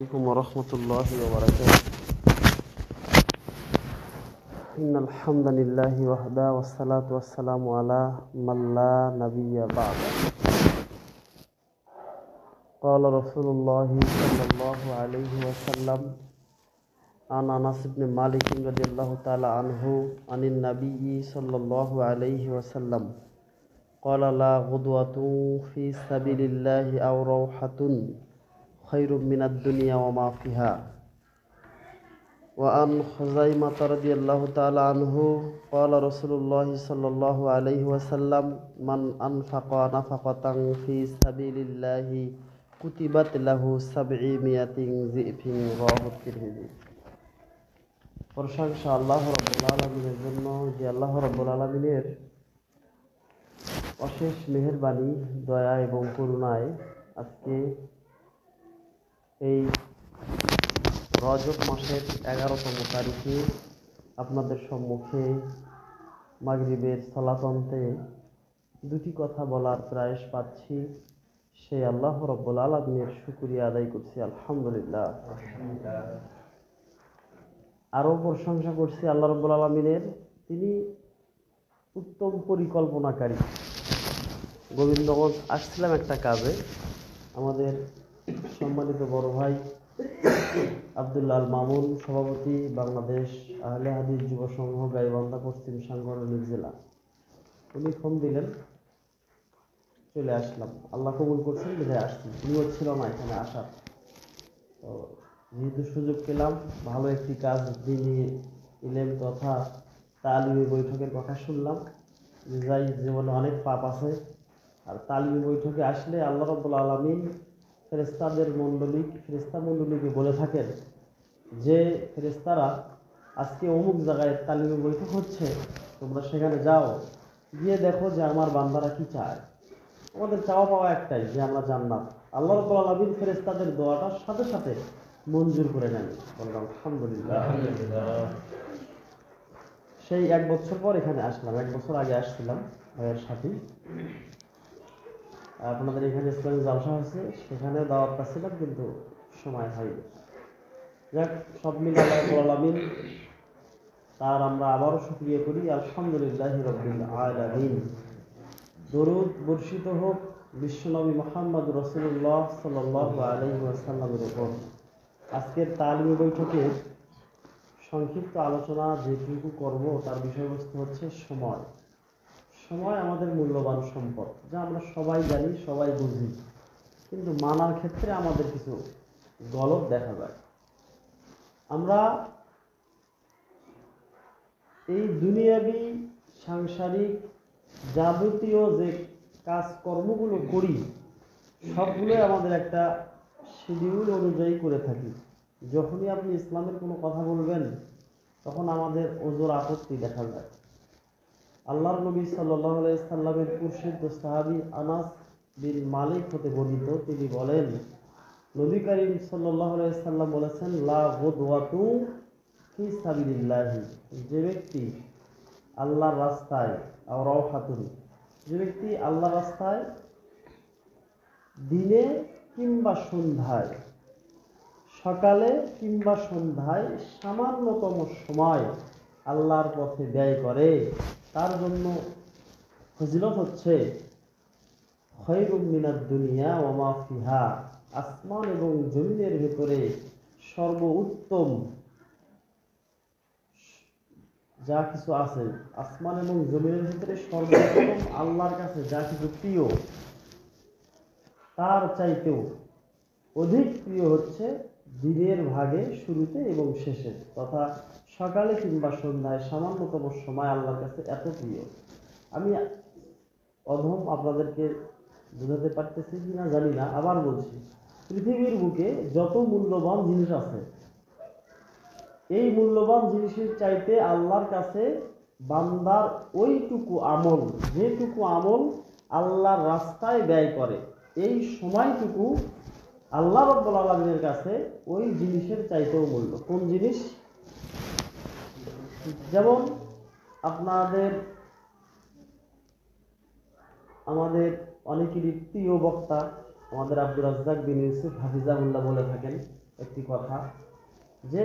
عليكم ورحمة الله وبركاته. إن الحمد لله وحده والصلاة والسلام على من لا نبي بعده. قال رسول الله صلى الله عليه وسلم عن أنس بن مالك رضي الله تعالى عنه عن النبي صلى الله عليه وسلم قال لا غدوة في سبيل الله أو روحة خير من الدنيا وما فيها. وعن خزيمة رضي الله تعالى عنه قال رسول الله صلى الله عليه وسلم من أنفق نفقة في سبيل الله كتبت له 700 ضعف رواه الترمذي। প্রশংসা আল্লাহ রাব্বুল আলামিনের জন্য, যে আল্লাহ রাব্বুল আলামিনের অশেষ মেহেরবানি, দয়া এবং করুণায় আজকে এই রজব মাসের 11তম তারিখে আপনাদের সম্মুখে মাগরিবের সালাতন্তে দুটি কথা বলার প্রয়াস পাচ্ছি। সেই আল্লাহ রাব্বুল আলামিনের শুকরিয়া আদায় করছি, আলহামদুলিল্লাহ। আরও প্রশংসা করছি আল্লাহ রাব্বুল আলামিনের, তিনি উত্তম পরিকল্পনাকারী। গোবিন্দগঞ্জ আসছিলাম একটা কাজে, আমাদের সম্মানিত বড় ভাই আব্দুল্লাহ আল মামুন, সভাপতি বাংলাদেশ আহলে হাদিস যুব সংঘ গাইবান্ধা পশ্চিম সাংগঠনিক জেলা, উনি ফোন দিলেন, চলে আসলাম। আল্লাহ কবুল করছেন, বিদায় আসছি, নিয়ত ছিল না এখানে আসার। তো যেহেতু সুযোগ পেলাম, ভালো একটি কাজ, দিনী ইলম তথা তালিমি বৈঠকের কথা শুনলাম। যাই জীবনে অনেক পাপ আছে, আর তালিমি বৈঠকে আসলে আল্লাহ রাব্বুল আলামিন ফেরেশতা মণ্ডলীকে বলে থাকেন যে ফেরেশতারা আজকে অমুক জায়গায় তালিমি বৈঠক হচ্ছে, তোমরা সেখানে যাও, গিয়ে দেখো যে আমার বান্দারা কি চায়। আমাদের চাওয়া পাওয়া একটাই, যে আমরা জান্নাত। আল্লাহ রাব্বুল আলামিন ফেরেশতাদের দোয়াটার সাথে সাথে মঞ্জুর করে নেন। বললাম আলহামদুলিল্লাহ। সেই 1 বছর পর এখানে আসলাম। 1 বছর আগে আসছিলাম ভাইয়ের সাথে। আপনাদের এখানে ইসলামী জালসা হয়েছে, সেখানে দাওয়াত পাচ্ছিলাম, কিন্তু সময় হয়নি। যাক, সব মিলে আল্লাহ রাব্বুল আলামিন তার আমরা আবারও শুকরিয়া করি, আলহামদুলিল্লাহি রাব্বিল আলামিন। দরুদ বর্ষিত হোক বিশ্বনবী মুহাম্মদ রাসূলুল্লাহ সাল্লাল্লাহু আলাইহি ওয়াসাল্লামের উপর। আজকের তালিমি বৈঠকে সংক্ষিপ্ত আলোচনা যেটুকু করব, তার বিষয়বস্তু হচ্ছে সময়। সময় আমাদের মূল্যবান সম্পদ, যা আমরা সবাই জানি, সবাই বুঝি, কিন্তু মানার ক্ষেত্রে আমাদের কিছু গলদ দেখা যায়। আমরা এই দুনিয়াবি সাংসারিক যাবতীয় যে কাজকর্মগুলো করি, সবগুলোই আমাদের একটা শিডিউল অনুযায়ী করে থাকি। যখনই আপনি ইসলামের কোনো কথা বলবেন, তখন আমাদের ওজোর আপত্তি দেখা যায়। আল্লাহর নবী সাল্লাল্লাহু আলাইহি সাল্লামের প্রসিদ্ধ সাহাবী আনাস বিন মালিক হতে বর্ণিত, তিনি বলেন, নবী করিম সাল্লাল্লাহু আলাইহি সাল্লাম বলেছেন, লা গুদওয়াতু ফি সাবিলিল্লাহ, যে ব্যক্তি আল্লাহর রাস্তায়, আও রাওহাতুন, যে ব্যক্তি আল্লাহর রাস্তায় দিনে কিংবা সন্ধ্যায়, সকালে কিংবা সন্ধ্যায় সামান্যতম সময় আল্লাহর পথে ব্যয় করে, তার জন্য ফজিলত হচ্ছে খায়রুম মিনাদ দুনিয়া ওয়া মা ফিহা, আসমান এবং জমিনের ভিতরে সর্বোত্তম যা কিছু আছে, আসমান এবং জমিনের ভিতরে সর্বোত্তম আল্লাহর কাছে যা কিছু প্রিয়, তার চাইতেও অধিক প্রিয় হচ্ছে দিনের ভাগে শুরুতে এবং শেষে, তথা সকালে কিংবা সন্ধ্যায় সামান্যতম সময় আল্লাহর কাছে এত প্রিয়। আমি অধম আপনাদেরকে বোঝাতে পারতেছি কিনা জানি না, আবার বলছি, পৃথিবীর বুকে যত মূল্যবান জিনিস আছে, এই মূল্যবান জিনিসের চাইতে আল্লাহর কাছে বান্দার ওইটুকু আমল, যেটুকু আমল আল্লাহর রাস্তায় ব্যয় করে, এই সময়টুকু আল্লাহ রাব্বুল আলামিনের কাছে ওই জিনিসের চাইতেও মূল্য। কোন জিনিস? যেমন আমাদের অনেকেরই প্রিয় বক্তা আমাদের আব্দুর রাজ্জাক বিন ইউসুফ হাফিজাহুল্লাহ বলে থাকেন, একটি কথা যে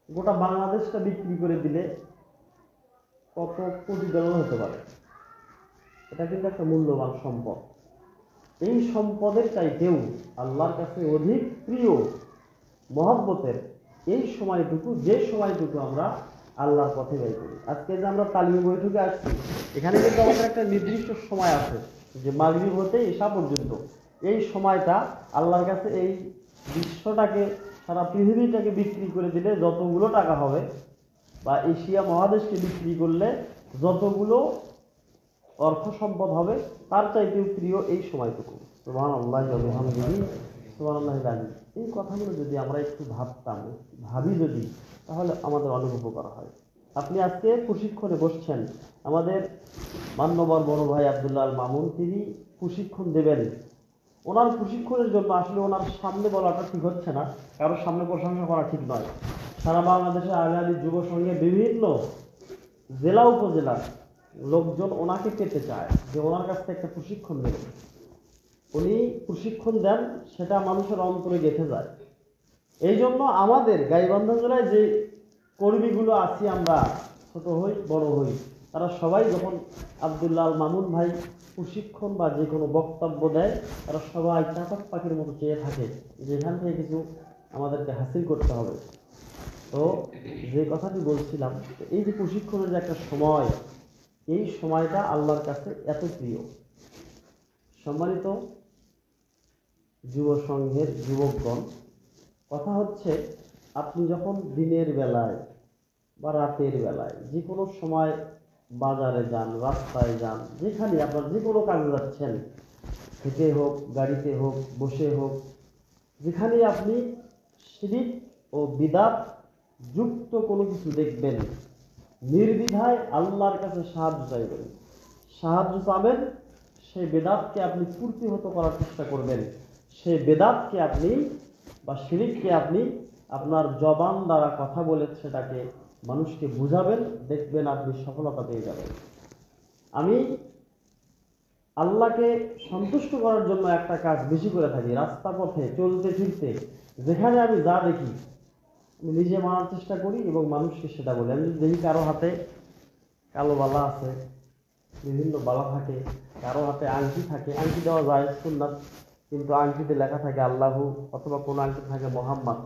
গোটা বাংলাদেশটা বিক্রি করে দিলে কত কোটি ডলার হতে পারে। এটা কিন্তু একটা মূল্যবান সম্পদ। এই সম্পদের চাইতেও আল্লাহর কাছে অধিক প্রিয় মহব্বতের এই সময়টুকু, যে সময়টুকু আমরা আল্লাহর পথে ব্যয় করি। আজকে যে আমরা তালিম বৈঠকে আসছি, এখানে কিন্তু আমাদের একটা নির্দিষ্ট সময় আছে যে মাগরিব হতে ঈশা পর্যন্ত। এই সময়টা আল্লাহর কাছে এই বিশ্বটাকে, সারা পৃথিবীটাকে বিক্রি করে দিলে যতগুলো টাকা হবে, বা এশিয়া মহাদেশকে বিক্রি করলে যতগুলো অর্থ সম্পদ হবে, তার চাইতেও প্রিয় এই সময়টুকু। সুবহানাল্লাহি ওয়া বিহামদিহি সুবহানাল্লাহিল আযীম। এই কথাগুলো যদি আমরা একটু ভাবি যদি, তাহলে আমাদের অনেক উপকার হয়। আপনি আজকে প্রশিক্ষণে বসছেন, আমাদের মান্যবর বড় ভাই আব্দুল্লাহ আল মামুন, তিনি প্রশিক্ষণ দেবেন। ওনার প্রশিক্ষণের জন্য আসলে ওনার সামনে বলাটা ঠিক হচ্ছে না, কারোর সামনে প্রশংসা করা ঠিক নয়। সারা বাংলাদেশে আহলে হাদিস যুব সংঘে বিভিন্ন জেলা উপজেলার লোকজন ওনাকে পেতে চায় যে ওনার কাছ থেকে একটা প্রশিক্ষণ নেবেন। উনি প্রশিক্ষণ দেন, সেটা মানুষের অন্তরে গেঁথে যায়। এই জন্য আমাদের গাইবান্ধা জেলায় যে কর্মীগুলো আছি, আমরা ছোট হই বড় হই, তারা সবাই যখন আব্দুল্লাহ আল মামুন ভাই প্রশিক্ষণ বা যে কোনো বক্তব্য দেয়, তারা সবাই চাতক পাখির মতো চেয়ে থাকে যে এখান থেকে কিছু আমাদেরকে হাসিল করতে হবে। তো যে কথাটি বলছিলাম, এই যে প্রশিক্ষণের যে একটা সময়, এই সময়টা আল্লাহর কাছে এত প্রিয়। সম্মানিত যুব সংঘের যুবকগণ, কথা হচ্ছে আপনি যখন দিনের বেলায় বা রাতের বেলায় যে কোনো সময় বাজারে যান, রাস্তায় যান, যেখানে আপনার যে কোনো কাজে যাচ্ছেন, হেঁটে হোক, গাড়িতে হোক, বসে হোক, যেখানে আপনি শিরক ও বিদআত যুক্ত কোনো কিছু দেখবেন, নির্দ্বিধায় আল্লাহর কাছে সাহায্য চাইবেন। সাহায্য চাবেন, সেই বেদাতকে আপনি প্রতিহত করার চেষ্টা করবেন। সেই বেদাতকে আপনি বা শিরককে আপনি আপনার জবান দ্বারা কথা বলে সেটাকে মানুষকে বুঝাবেন, দেখবেন আপনি সফলতা পেয়ে যাবেন। আমি আল্লাহকে সন্তুষ্ট করার জন্য একটা কাজ বেশি করে থাকি। রাস্তা পথে চলতে ফিরতে যেখানে আমি যা দেখি, আমি নিজে মানার চেষ্টা করি এবং মানুষকে সেটা বলি। আমি দেখি কারো হাতে কালো বালা আছে, বিভিন্ন বালা থাকে, কারো হাতে আংটি থাকে, আংটি দেওয়া যায় সুন্নাত, কিন্তু আংটিতে লেখা থাকে আল্লাহু, অথবা কোনো আংটি থাকে মোহাম্মদ,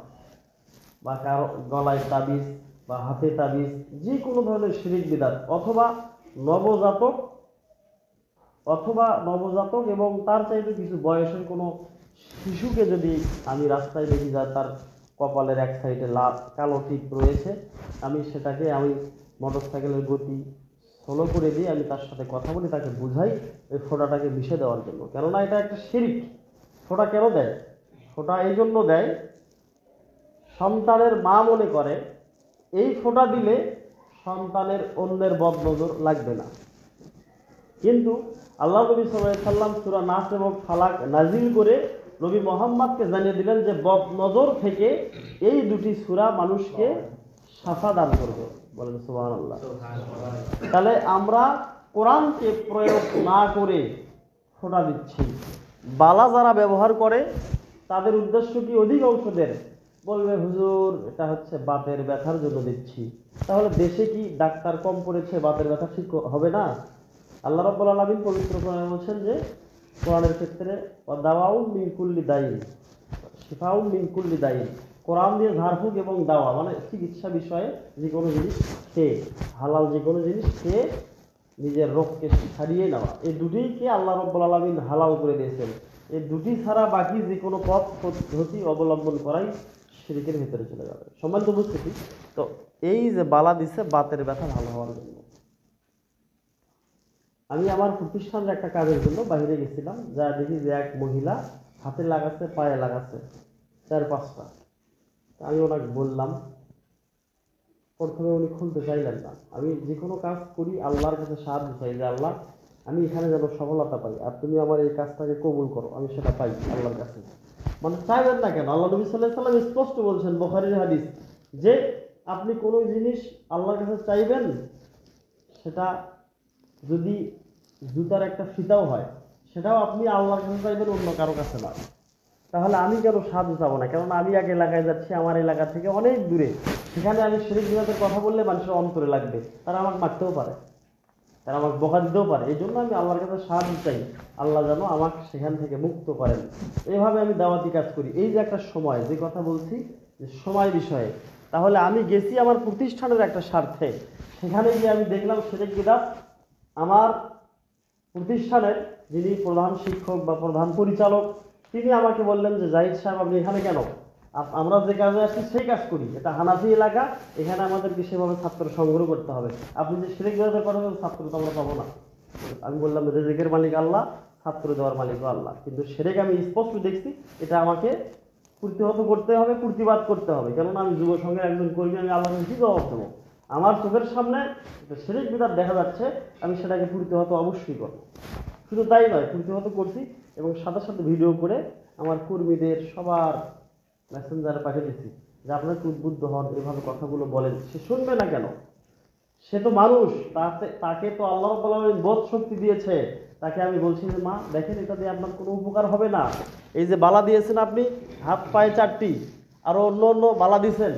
বা কারো গলায় তাবিজ বা হাতে তাবিজ, যে কোনো ধরনের শিরক বিদআত, অথবা নবজাতক এবং তার চাইতে কিছু বয়সের কোনো শিশুকে যদি আমি রাস্তায় দেখি যা তার কপালের এক সাইডে লাল কালো টিপ রয়েছে, আমি মোটরসাইকেলের গতি স্লো করে দিয়ে আমি তার সাথে কথা বলি, তাকে বুঝাই ওই ফোঁটাটাকে মিশে দেওয়ার জন্য। কেননা এটা একটা শিরক। ফোঁটা কেন দেয়? ফোঁটা এই জন্য দেয়, সন্তানের মা মনে করে এই ফোঁটা দিলে সন্তানের অন্যের বদনজর লাগবে না। কিন্তু আল্লাহ নবী সাল্লাল্লাহু আলাইহি সাল্লাম সূরা নাস এবং ফালাক নাজিল করে নবী মুহাম্মদকে জানিয়ে দিলেন যে বদনজর থেকে এই দুটি সূরা মানুষকে শাফা দান করবে। বলেন সুবহানাল্লাহ। তাহলে আমরা কোরআনকে প্রয়োগ না করে ফোঁটা দিচ্ছি। বালা যারা ব্যবহার করে তাদের উদ্দেশ্য কি? অধিকাংশদের বলবে হুজুর এটা হচ্ছে বাতের ব্যথার জন্য দিচ্ছি। তাহলে দেশে কি ডাক্তার কম পড়েছে, বাতের ব্যথা ঠিক হবে না? আল্লাহ রাব্বুল আলামিন পবিত্র কোরআনে বলছেন যে কোরআনের ক্ষেত্রে দাওয়াউন মিন কুল্লি দাইন শিফাউন মিন কুল্লি দাইন, কোরআন দিয়ে ঝাড়ফুঁক এবং দাওয়া মানে চিকিৎসা বিষয়ে যে কোনো জিনিস খেয়ে, হালাল যে কোনো জিনিস খেয়ে নিজের রোগকে সারিয়ে নেওয়া, এই দুটিকে আল্লাহ রাব্বুল আলামিন হালাল করে দিয়েছেন। এই দুটি ছাড়া বাকি যে কোনো পথ পদ্ধতি অবলম্বন করাই শিরকের ভিতরে চলে যাবে। সম্মানিত উপস্থিতি, তো এই যে বালা দিছে বাতের ব্যথা ভালো হওয়ার জন্য, আমি আমার প্রতিষ্ঠানের একটা কাজের জন্য বাইরে গেছিলাম, যা দেখি যে এক মহিলা হাতে লাগাচ্ছে, পায়ে লাগাচ্ছে 4-5টা। আমি ওনাকে বললাম, প্রথমে উনি খুলতে চাইলেন না। আমি যে কোনো কাজ করি আল্লাহর কাছে সাহায্য চাই যে আল্লাহ আমি এখানে যেন সফলতা পাই, আর তুমি আমার এই কাজটাকে কবুল করো, আমি সেটা পাই আল্লাহর কাছে। মানে চাইবেন না কেন? আল্লাহ নবী সাল্লাল্লাহু আলাইহি সাল্লাম স্পষ্ট বলছেন বুখারীর হাদিস যে আপনি কোনো জিনিস আল্লাহর কাছে চাইবেন, সেটা যদি জুতার একটা ফিতাও হয়, সেটাও আপনি আল্লাহর কাছে চাইবেন, অন্য কারো কাছে না। তাহলে আমি কেন সাহায্য চাবো না? কেননা আমি এক এলাকায় যাচ্ছি, আমার এলাকা থেকে অনেক দূরে, সেখানে আমি শিরক বিদাতের কথা বললে মানুষের অন্তরে লাগবে, তারা আমাকে মারতেও পারে, তারা আমাকে বকা দিতেও পারে। এই জন্য আমি আল্লাহর কাছে সাহায্য চাই, আল্লাহ যেন আমাকে সেখান থেকে মুক্ত করেন। এইভাবে আমি দাওয়াতি কাজ করি। এই যে একটা সময়, যে কথা বলছি যে সময় বিষয়ে, তাহলে আমি গেছি আমার প্রতিষ্ঠানের একটা স্বার্থে, সেখানে গিয়ে আমি দেখলাম শিরক বিদআত আমার প্রতিষ্ঠানের যিনি প্রধান শিক্ষক বা প্রধান পরিচালক, তিনি আমাকে বললেন যে জাহিদ সাহেব আপনি এখানে কেন? আমরা যে কাজে আসছি সেই কাজ করি, এটা হানাফি এলাকা, এখানে আমাদেরকে সেভাবে ছাত্র সংগ্রহ করতে হবে। আপনি যে শিরক বিদআতের কথা বলেন, ছাত্র তো আমরা পাবো না। আমি বললাম রিজিকের মালিক আল্লাহ, ছাত্র দেওয়ার মালিক আল্লাহ, কিন্তু শিরক আমি স্পষ্ট দেখছি, এটা আমাকে প্রতিহত করতে হবে, প্রতিবাদ করতে হবে। কেননা আমি যুব সংঘের একজন কর্মী, আমি আল্লাহকে কি জবাব দেবো? আমার চোখের সামনে শিরক বিদআত দেখা যাচ্ছে, আমি সেটাকে প্রতিহত অবশ্যই করবো। শুধু তাই নয়, প্রতিহত করছি এবং সাথে সাথে ভিডিও করে আমার কর্মীদের সবার মেসেঞ্জারে পাঠিয়ে দিচ্ছি যে আপনারা একটু উদ্বুদ্ধ হন, এভাবে কথাগুলো বলেন। সে শুনবে না কেন? সে তো মানুষ, তাকে তো আল্লাহ রাব্বুল আলামিন বোধ শক্তি দিয়েছে। তাকে আমি বলছি যে মা দেখেন, এটা দিয়ে আপনার কোনো উপকার হবে না। এই যে বালা দিয়েছেন আপনি, হাত পায়ে 4টি, আরো অন্য অন্য বালা দিয়েছেন,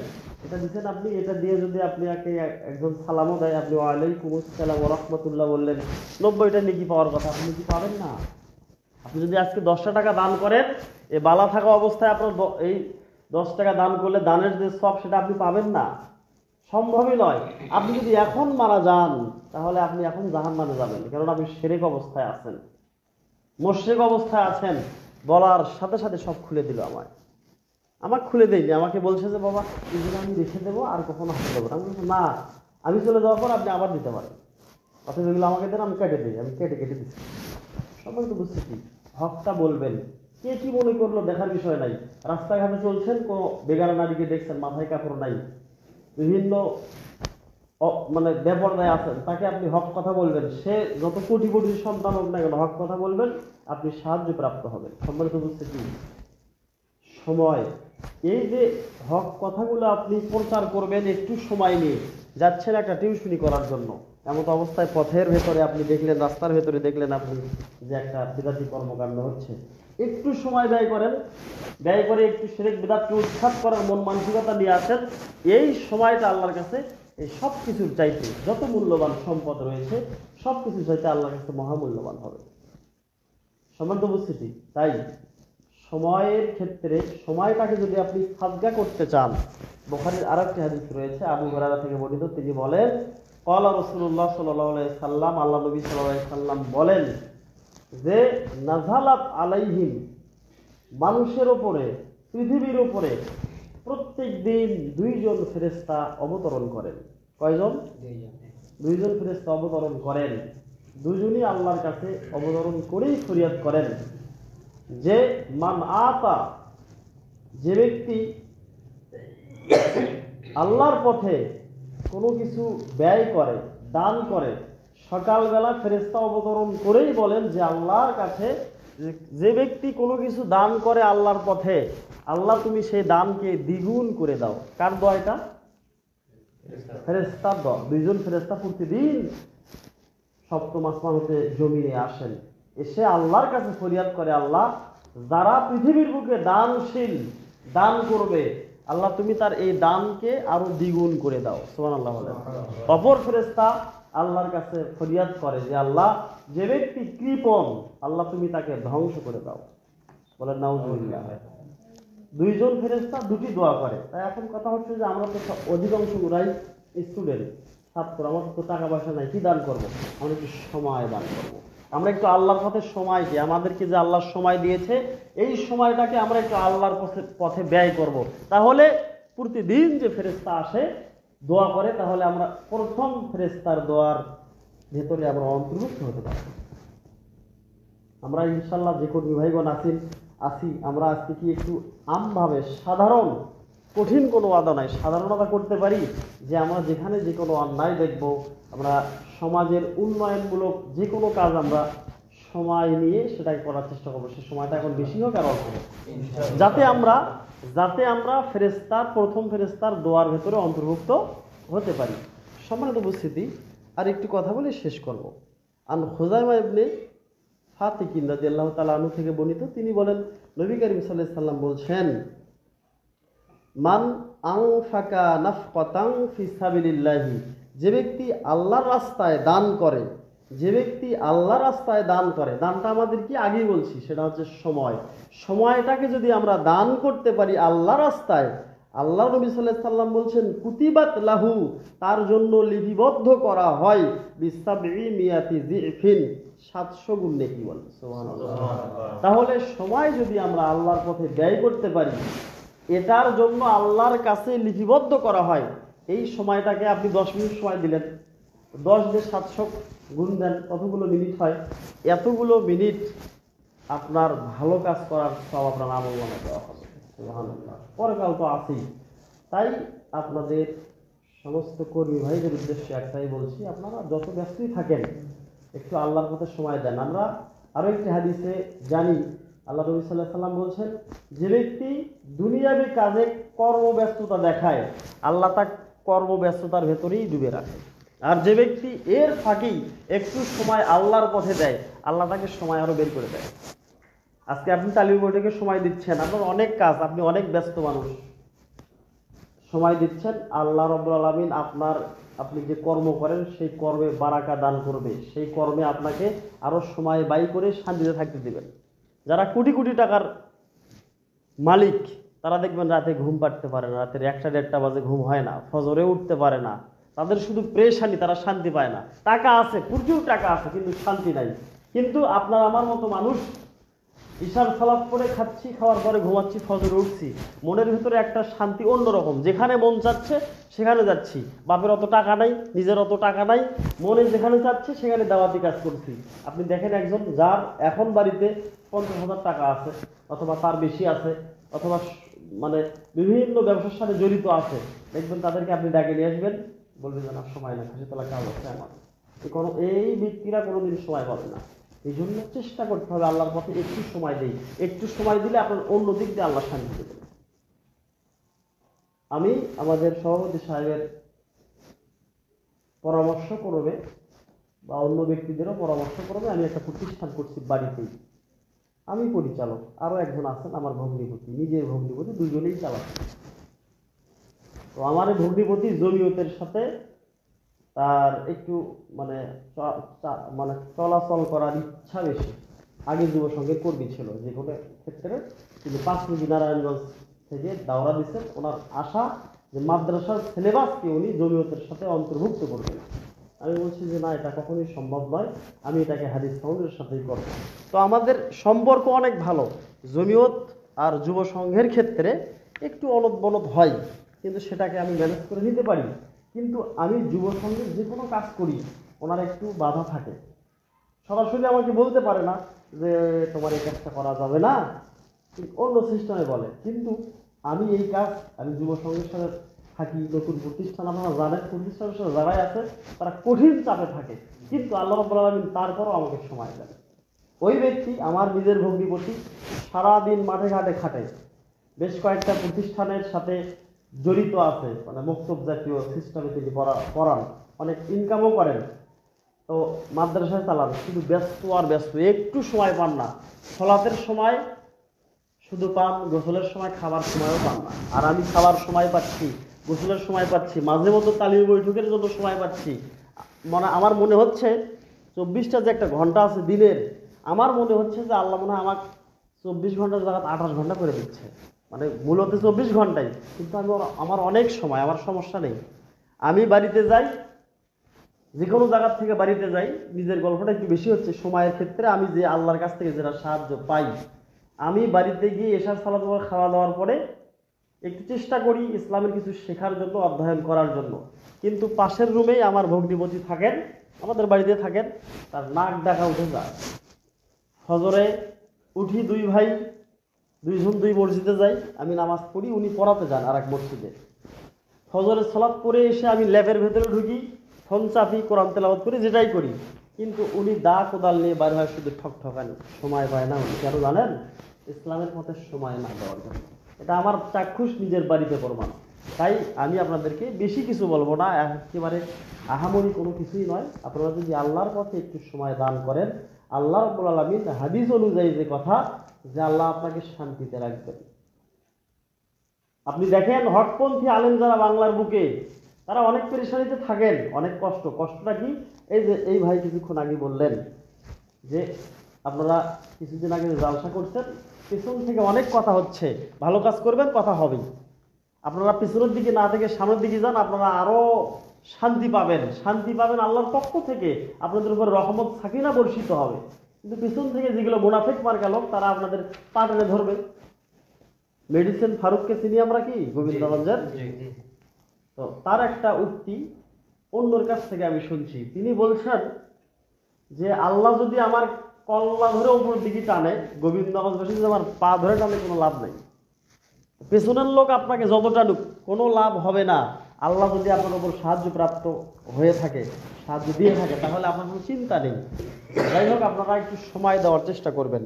এটা দিচ্ছেন আপনি, এটা দিয়ে যদি আপনি একজন সালামও দেয়, আপনি ওয়ালাইকুম আসসালাম ওয়া রাহমাতুল্লাহ বললেন, 90টা নেকি পাওয়ার কথা, আপনি কি পাবেন না? আপনি যদি আজকে 10টা টাকা দান করেন, এই বালা থাকা অবস্থায় আপনার এই 10 টাকা দান করলে দানের যে সব, সেটা আপনি পাবেন না, সম্ভবই নয়। আপনি যদি এখন মারা যান, তাহলে আপনি এখন জাহান্নামে যাবেন, কারণ আপনি শিরক অবস্থায় আছেন, মুশরিক অবস্থায় আছেন। বলার সাথে সাথে সব খুলে দিল আমাকে খুলে দেয়নি, আমাকে বলছে যে বাবা এগুলো আমি রেখে দেবো, আর কখনো হাতে দেবো না। আমি বলছি না, আমি চলে যাওয়ার পর আপনি আবার দিতে পারেন, অথচ এগুলো আমাকে দেন, আমি কেটে দিই, আমি কেটে দিচ্ছি। সবাই তো বুঝছি কি হকটা বলবেন, কে কি মনে করলো দেখার বিষয় নাই। রাস্তাঘাটে চলছেন, কোনো বেগার নারীকে দেখছেন মাথায় কাপড় নাই, বিভিন্ন মানে বেপরদায় আছেন, তাকে আপনি হক কথা বলবেন, সে যত কোটিপতির সন্তান হোক না কেন, হক কথা বলবেন, আপনি সাহায্য প্রাপ্ত হবেন। সম্মানিত বুঝতে কি সময়, এই যে হক কথাগুলো আপনি প্রচার করবেন, একটু সময় নিয়ে যাচ্ছেন একটা টিউশনি করার জন্য, এমন অবস্থায় পথের ভেতরে আপনি দেখলেন, রাস্তার ভেতরে দেখলেন আপনি যে একটা বিদাতি কর্মকাণ্ড হচ্ছে, একটু সময় ব্যয় করেন, ব্যয় করে একটু শিরক বিদআতকে উৎখাত করার মন মানসিকতা নিয়ে আসেন। এই সময়টা আল্লাহর কাছে এই সব কিছুর চাইতে, যত মূল্যবান সম্পদ রয়েছে সব কিছুর চাইতে আল্লাহর কাছে মহামূল্যবান হবে। সম্মানিত উপস্থিতি, তাই সময়ের ক্ষেত্রে সময়টাকে যদি আপনি সাদগা করতে চান, বুখারীর আরেকটি হাদিস রয়েছে আবু হুরায়রা থেকে বর্ণিত, তিনি বলেন ক্বালা রাসূলুল্লাহ সাল্লাল্লাহু আলাইহি সাল্লাম, আল্লাহ নবী সাল্লাল্লাহু আলাইহি সাল্লাম বলেন যে নাযালাত আলাইহিম, মানুষের উপরে, পৃথিবীর উপরে প্রত্যেক দিন 2 জন ফেরেশতা অবতরণ করেন। কয়জন? 2 জন ফেরেশতা অবতরণ করেন। দুজনই আল্লাহর কাছে অবতরণ করেই ফরিয়াদ করেন যে মান আতা, যে ব্যক্তি আল্লাহর পথে কোনো কিছু ব্যয় করে, দান করে। সকালবেলা ফেরেশতা অবতরণ করেই বলেন যে আল্লাহর কাছে যে ব্যক্তি কোনো কিছু দান করে আল্লাহর পথে, আল্লাহ তুমি সেই দানকে দ্বিগুণ করে দাও। কার দোয়া এটা? ফেরেশতার দোয়া। 2 জন ফেরেশতা প্রতিদিন সপ্তম আসমান হতে জমিনে আসেন, এসে আল্লাহর কাছে ফরিয়াদ করে, আল্লাহ যারা পৃথিবীর বুকে দানশীল, দান করবে, আল্লাহ তুমি তার এই দানকে আরো দ্বিগুণ করে দাও। সুবহানাল্লাহ বলেন। অপর ফেরেশতা আল্লাহর কাছে ফরিয়াদ করে যে আল্লাহ যে ব্যক্তি কৃপণ, আল্লাহ তুমি তাকে ধ্বংস করে দাও। বলেন নাউজুবিল্লাহ। 2 জন ফেরেশতা 2টি দোয়া করে। তাই এখন কথা হচ্ছে যে আমরা তো অধিকাংশ গুলাই স্টুডেন্ট, ছাত্র, আমার তো টাকা পয়সা নাই, কি দান করব? আমরা একটু সময় দান করব। আমরা একটু আল্লাহর পথে সময়কে, আমাদেরকে যে আল্লাহর সময় দিয়েছে, এই সময়টাকে আমরা একটু আল্লাহর পথে ব্যয় করব। তাহলে প্রতিদিন যে ফেরেশতা আসে দোয়া করে, তাহলে আমরা প্রথম ফেরেশতার দোয়ার ভেতরে আমরা অন্তর্ভুক্ত হতে পারব। আমরা ইনশাআল্লাহ যে কর্মী ভাইগণ আসি, আমরা আজকে কি একটু আমভাবে, সাধারণ, কঠিন কোনো ওয়াদা নাই, সাধারণতা করতে পারি যে আমরা যেখানে যে কোনো অন্যায় দেখব, আমরা সমাজের উন্নয়নমূলক যে কোনো কাজ আমরা সময় নিয়ে সেটাই করার চেষ্টা করবো। সে সময়টা এখন বেশি হোক আর অল্প হোক, যাতে আমরা ফেরেশতার, প্রথম ফেরেশতার দোয়ার ভেতরে অন্তর্ভুক্ত হতে পারি। সম্মানিত উপস্থিতি, আর একটু কথা বলে শেষ করব। আন খুজাইমা ইবনে ফাতিকিন রাদিয়াল্লাহু তাআলা আনহু থেকে বর্ণিত, তিনি বলেন নবী করিম সাল্লাল্লাহু আলাইহি সাল্লাম বলছেন, মান আনফাকা নাফকাতান ফি সাবিলিল্লাহি, যে ব্যক্তি আল্লাহর রাস্তায় দান করে, যে ব্যক্তি আল্লাহর রাস্তায় দান করে, দানটা আমাদের কি আগেই বলছি, সেটা হচ্ছে সময়। সময়টাকে যদি আমরা দান করতে পারি আল্লাহর রাস্তায়, আল্লাহ নবী সাল্লাল্লাহু আলাইহি সাল্লাম বলছেন কুতিবাত লাহু, তার জন্য লিপিবদ্ধ করা হয় বিসাবঈ মিয়াতি যিফিন, 700 গুণ নেকি। বলে সুবহানাল্লাহ। তাহলে সময় যদি আমরা আল্লাহর পথে ব্যয় করতে পারি, এটার জন্য আল্লাহর কাছে লিপিবদ্ধ করা হয়। এই সময়টাকে আপনি 10 মিনিট সময় দিলেন, 10 দিয়ে 700 গুণ দেন, কতগুলো মিনিট হয়? এতগুলো মিনিট আপনার ভালো কাজ করার সব আপনার আমলনামায় দেওয়া হবে। সুবহানাল্লাহ। পরকাল তো আছেই। তাই আপনাদের সমস্ত কর্মী ভাইদের উদ্দেশ্যে একটাই বলছি, আপনারা যত ব্যস্তই থাকেন একটু আল্লাহর পথে সময় দেন। আমরা আরো একটি হাদিসে জানি, আল্লাহ নবী সাল্লাল্লাহু আলাইহি সাল্লাম বলছেন, যে ব্যক্তি দুনিয়াবী কাজে কর্মব্যস্ততা দেখায়, আল্লাহ তার কর্মব্যস্ততার ভেতরেই ডুবে রাখে। আর যে ব্যক্তি এর ফাঁকেই একটু সময় আল্লাহর পথে দেয়, আল্লাহ তাকে সময় আরো বের করে দেয়। আজকে আপনি তালিম বৈঠকে সময় দিচ্ছেন, আপনার অনেক কাজ, আপনি অনেক ব্যস্ত মানুষ, সময় দিচ্ছেন, আল্লাহ রাব্বুল আলামিন আপনি যে কর্ম করেন সেই কর্মে বারাকা দান করবে, সেই কর্মে আপনাকে আরো সময় ব্যয় করে শান্তিতে থাকতে দিবেন। যারা কোটি কোটি টাকার মালিক, তারা দেখবেন রাতে ঘুম পাড়তে পারে না, রাতের 1টা-1.5টা বাজে ঘুম হয় না, ফজরে উঠতে পারে না, তাদের শুধু প্রেশানি, তারা শান্তি পায় না। টাকা আছে, প্রচুর টাকা আছে, কিন্তু শান্তি নাই। কিন্তু আপনার আমার মতো মানুষ ঈশার সালাত পড়ে খাচ্ছি, খাওয়ার পরে ঘুমাচ্ছি, ফজরে উঠছি, মনের ভিতরে একটা শান্তি অন্যরকম, যেখানে মন চাচ্ছে সেখানে যাচ্ছি, বাপের অত টাকা নাই, নিজের অত টাকা নাই, মনে যেখানে চাচ্ছে সেখানে দাওয়াতি কাজ করছি। আপনি দেখেন একজন যার এখন বাড়িতে 50,000 টাকা আছে, অথবা তার বেশি আছে, অথবা মানে বিভিন্ন ব্যবসার সাথে জড়িত আছে, দেখবেন তাদেরকে আপনি ডাকে নিয়ে আসবেন, বলবেন যে না সময় না, খাসিতলা কাজ হচ্ছে আমার। এই ব্যক্তিরা কোনোদিন সময় পাবে না। এই জন্য চেষ্টা করতে হবে আল্লাহর পথে একটু সময় দেই, একটু সময় দিলে আপনার অন্য দিক দিয়ে আল্লাহ শান্তি দেবেন। আমি আমাদের সভাপতি সাহেবের পরামর্শ করবে বা অন্য ব্যক্তিদেরও পরামর্শ করবে, আমি একটা প্রতিষ্ঠান করছি বাড়িতেই, আমি পরিচালক, আরো একজন আছেন আমার ভগ্নিপতি, নিজের ভগ্নিপতি, দুজনেই চালাচ্ছে। তো আমার এই ভগ্নিপতি জমিয়তের সাথে তার একটু মানে চলাচল করার ইচ্ছা বেশি। আগে যুব সংঘের কর্মী ছিল যে কোনো ক্ষেত্রে, কিন্তু 5 কেজি নারায়ণগঞ্জ থেকে দাওরা দিচ্ছেন, ওনার আশা যে মাদ্রাসার সিলেবাসকে উনি জমিয়তের সাথে অন্তর্ভুক্ত করবেন। আমি বলছি যে না, এটা কখনোই সম্ভব নয়, আমি এটাকে হাদিস ফাউন্ডের সাথেই করব। তো আমাদের সম্পর্ক অনেক ভালো, জমিয়ত আর যুব সংঘের ক্ষেত্রে একটু অলদ বলদ হয়, কিন্তু সেটাকে আমি ম্যানেজ করে নিতে পারি। কিন্তু আমি যুব সংঘের যে কোনো কাজ করি, ওনার একটু বাধা থাকে, সরাসরি আমাকে বলতে পারে না যে তোমার এই কাজটা করা যাবে না, অন্য সিস্টেমে বলে। কিন্তু আমি এই কাজ, আমি যুব সংঘের সাথে থাকি, নতুন প্রতিষ্ঠান, আপনারা জানেন প্রতিষ্ঠানের সাথে যারাই আছে তারা কঠিন চাপে থাকে, কিন্তু আল্লাহ রাব্বুল আলামিন তারপরও আমাকে সময় দেন। ওই ব্যক্তি আমার নিজের ভগ্নিপতি, সারাদিন মাঠে ঘাটে খাটে, বেশ কয়েকটা প্রতিষ্ঠানের সাথে জড়িত আছে, মানে মক্তব জাতীয় সিস্টেমে তিনি পড়ান, অনেক ইনকামও করেন, তো মাদ্রাসায় চালান, শুধু ব্যস্ত আর ব্যস্ত, একটু সময় পান না। সালাতের সময় শুধু পান, গোসলের সময় খাবার সময়ও পান না। আর আমি খাবার সময় পাচ্ছি, গোসলের সময় পাচ্ছি, মাঝে মধ্যে তালিম বৈঠকের জন্য সময় পাচ্ছি। আমার মনে হচ্ছে 24টা যে একটা ঘন্টা আছে দিনের, আমার মনে হচ্ছে যে আল্লাহ মনে হয় আমার 24 ঘন্টার জায়গায় 28 ঘন্টা করে দিচ্ছে, মানে মূলত 24 ঘন্টাই। কিন্তু আমার অনেক সময়, আমার সমস্যা নেই। আমি বাড়িতে যাই, যে কোনো জায়গার থেকে বাড়িতে যাই, নিজের গল্পটা একটু বেশি হচ্ছে সময়ের ক্ষেত্রে, আমি যে আল্লাহর কাছ থেকে যেটা সাহায্য পাই, আমি বাড়িতে গিয়ে এশার সালাত খাওয়া দাওয়ার পরে একটু চেষ্টা করি ইসলামের কিছু শেখার জন্য, অধ্যয়ন করার জন্য। কিন্তু পাশের রুমেই আমার ভগ্নিপতি থাকেন, আমাদের বাড়িতে থাকেন, তার নাক ডাকা উঠে যায়। ফজরে উঠি, 2 ভাই 2 মসজিদে যাই, আমি নামাজ পড়ি, উনি পড়াতে যান আর এক মসজিদে। ফজরের সালাত পড়ে এসে আমি ল্যাবের ভেতরে ঢুকি, ফোন চাপি, কোরআন তেলাওয়াত করি, যেটাই করি, কিন্তু উনি দা কোদাল নিয়ে বাইরে হয়, শুধু ঠকঠকানি, সময় পায় না। উনি কেন জানেন? ইসলামের পথে সময় না দেওয়ার জন্য। এটা আমার চাক্ষুষ নিজের বাড়িতে প্রমাণ। তাই আমি আপনাদেরকে বেশি কিছু বলবো না, একেবারে আহামরি কোনো কিছুই নয়। আপনারা যদি আল্লাহর পথে একটু সময় দান করেন, আল্লাহ রাব্বুল আলামিন হাদিস অনুযায়ী যে কথা, যে আল্লাহ আপনাকে শান্তিতে রাখবেন। আপনি দেখেন হটপন্থী আলেম যারা বাংলার বুকে, তারা অনেক পেরেশানিতে থাকেন, অনেক কষ্টটা কি? এই যে এই ভাই কিছুক্ষণ আগে বললেন যে আপনারা কিছুদিন আগে জালসা করছেন, পেছন থেকে অনেক কথা হচ্ছে, ভালো কাজ করবেন, কথা হবেই। আপনারা পিছনের দিকে না থেকে সামনের দিকে যান, আপনারা আরো শান্তি পাবেন, আল্লাহর পক্ষ থেকে আপনাদের উপর রহমত সাকিনা বর্ষিত হবে। কিন্তু পিছন থেকে যেগুলো মুনাফিক মার্কা লোক, তারা আপনাদের পা টেনে ধরবে। মেডিসিন ফারুককে চিনি আমরা, কি গোবিন্দগঞ্জের, তো তার একটা উক্তি অন্যর কাছ থেকে আমি শুনছি। তিনি বলছেন যে আল্লাহ যদি আমার কল্লা ধরে উপরের দিকে টানে, গোবিন্দগঞ্জবাসী যদি আমার পা ধরে টানে, কোনো লাভ নেই। পেছনের লোক আপনাকে যত টানুক কোনো লাভ হবে না। আল্লাহ যদি আপনার উপর সাহায্য প্রাপ্ত হয়ে থাকে, সাহায্য দিয়ে থাকে, তাহলে আপনার কোনো চিন্তা নেই। যাই হোক, আপনারা একটু সময় দেওয়ার চেষ্টা করবেন।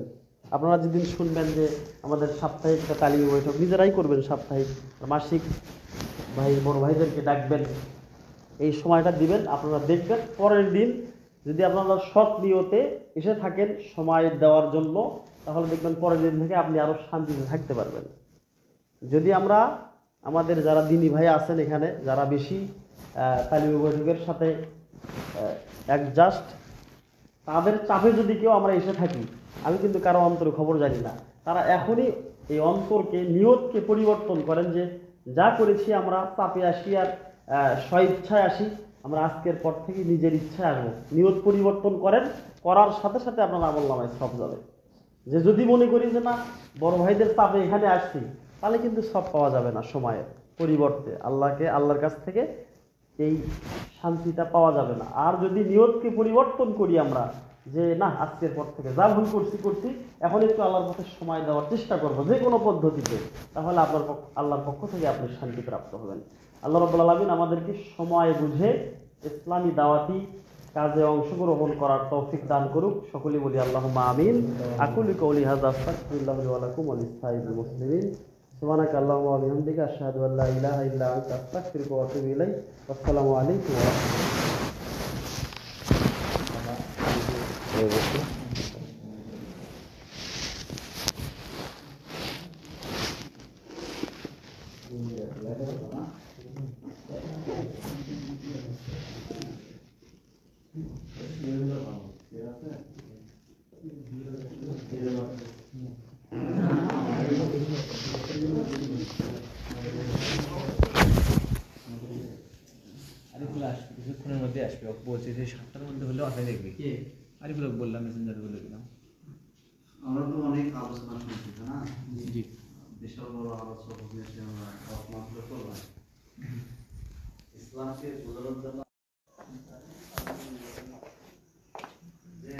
আপনারা যেদিন শুনবেন যে আমাদের সাপ্তাহিক একটা তালিম বৈঠক নিজেরাই করবেন, সাপ্তাহিক মাসিক ভাই বড় ভাইদেরকে ডাকবেন, এই সময়টা দিবেন। আপনারা দেখবেন পরের দিন যদি আপনারা সৎ নিয়তে এসে থাকেন সময় দেওয়ার জন্য, তাহলে দেখবেন পরের দিন থেকে আপনি আরো শান্তিতে থাকতে পারবেন। যদি আমরা আমাদের যারা দিনী ভাই আছেন এখানে, যারা বেশি তালিম বৈঠকের সাথে অ্যাডজাস্ট, তাদের চাপে যদি কেউ আমরা এসে থাকি, আমি কিন্তু কারো অন্তর খবর জানি না, তারা এখনই এই অন্তরকে, নিয়তকে পরিবর্তন করেন যে যা করেছি আমরা চাপে আসি আর স্বইচ্ছায় আসি, আমরা আজকের পর থেকে নিজের ইচ্ছায় আসবো। নিয়ত পরিবর্তন করেন, করার সাথে সাথে আপনার আমলনামায় সব যাবে। যে যদি মনে করি যে না, বড় ভাইদের চাপে এখানে আসছি, তাহলে কিন্তু সব পাওয়া যাবে না। সময়ের পরিবর্তে আল্লাহর কাছ থেকে এই শান্তিটা পাওয়া যাবে না। আর যদি নিয়তকে পরিবর্তন করি আমরা, যে না, আজকের পর থেকে যা ভুল করছি, এখন একটু আল্লাহর পথে সময় দেওয়ার চেষ্টা করবো যে কোনো পদ্ধতিতে, তাহলে আল্লাহর পক্ষ থেকে আপনি শান্তি প্রাপ্ত হবেন। আল্লাহ রাব্বুল আলামিন আমাদেরকে সময় বুঝে ইসলামী দাওয়াতি কাজে অংশগ্রহণ করার তৌফিক দান করুক। সকলেই বলি আল্লাহুম্মা আমিন। আকুলু কওলি হাযা আস্তাগফিরুল্লাহ লি ওয়া লাকুম ওয়া লিসাইরিল মুসলিমিন। সুবহানাকা আল্লাহুম্মা ওয়া বিহামদিকা আশহাদু আল্লা ইলাহা ইল্লা আনতা আস্তাগফিরুকা ওয়া আতুবু ইলাইক। আসসালামু আলাইকুম ওয়া রাহমাতুল্লাহ। আরিফুল আসবে কিছুক্ষণের মধ্যে আসবে, বলছে যে 7টার মধ্যে হলে আসলে দেখবে। আরিফুল বললাম, মেসেঞ্জারে বলে দিলাম। আমরা তো অনেক আলোচনা শুনছি না, জি, বিশাল বড় আলোচনা হয়েছে, আমরা মাত্র করলাম ইসলামকে বোঝানোর জন্য যে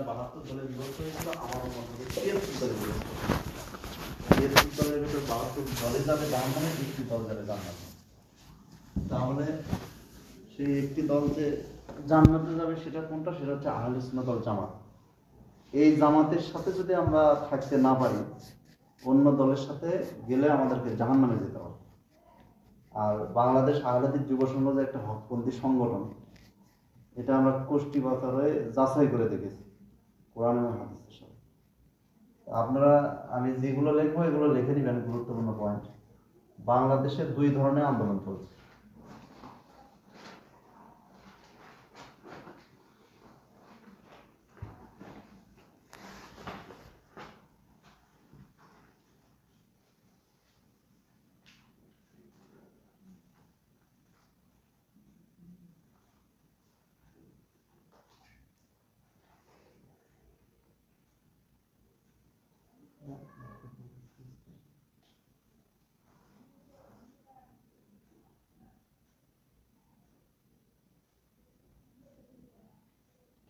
বাহাত্তর সালে বিভক্ত হয়েছিল, আমার মধ্যে 73 সালে বিভক্ত, 73 সালের ভিতর 72 দলে যাবে জাহান্নামে, 2টি দল যাবে জান্নাতে। তাহলে সেই একটি দল যে জান্নাতে যাবে সেটা কোনটা? সেটা হচ্ছে আহলে সুন্নাত ওয়াল জামাত। এই জামাতের সাথে যদি আমরা থাকতে না পারি, অন্য দলের সাথে গেলে আমাদেরকে জাহান্নামে যেতে হবে। আর বাংলাদেশ আহলে হাদিস যুব সংঘ যে একটা হকপন্থী সংগঠন, এটা আমরা কোষ্ঠী পাথরে যাচাই করে দেখেছি কোরআন এবং হাদিসের সাথে। আপনারা, আমি যেগুলো লিখবো এগুলো লিখে নিবেন, গুরুত্বপূর্ণ পয়েন্ট। বাংলাদেশে 2 ধরনের আন্দোলন চলছে।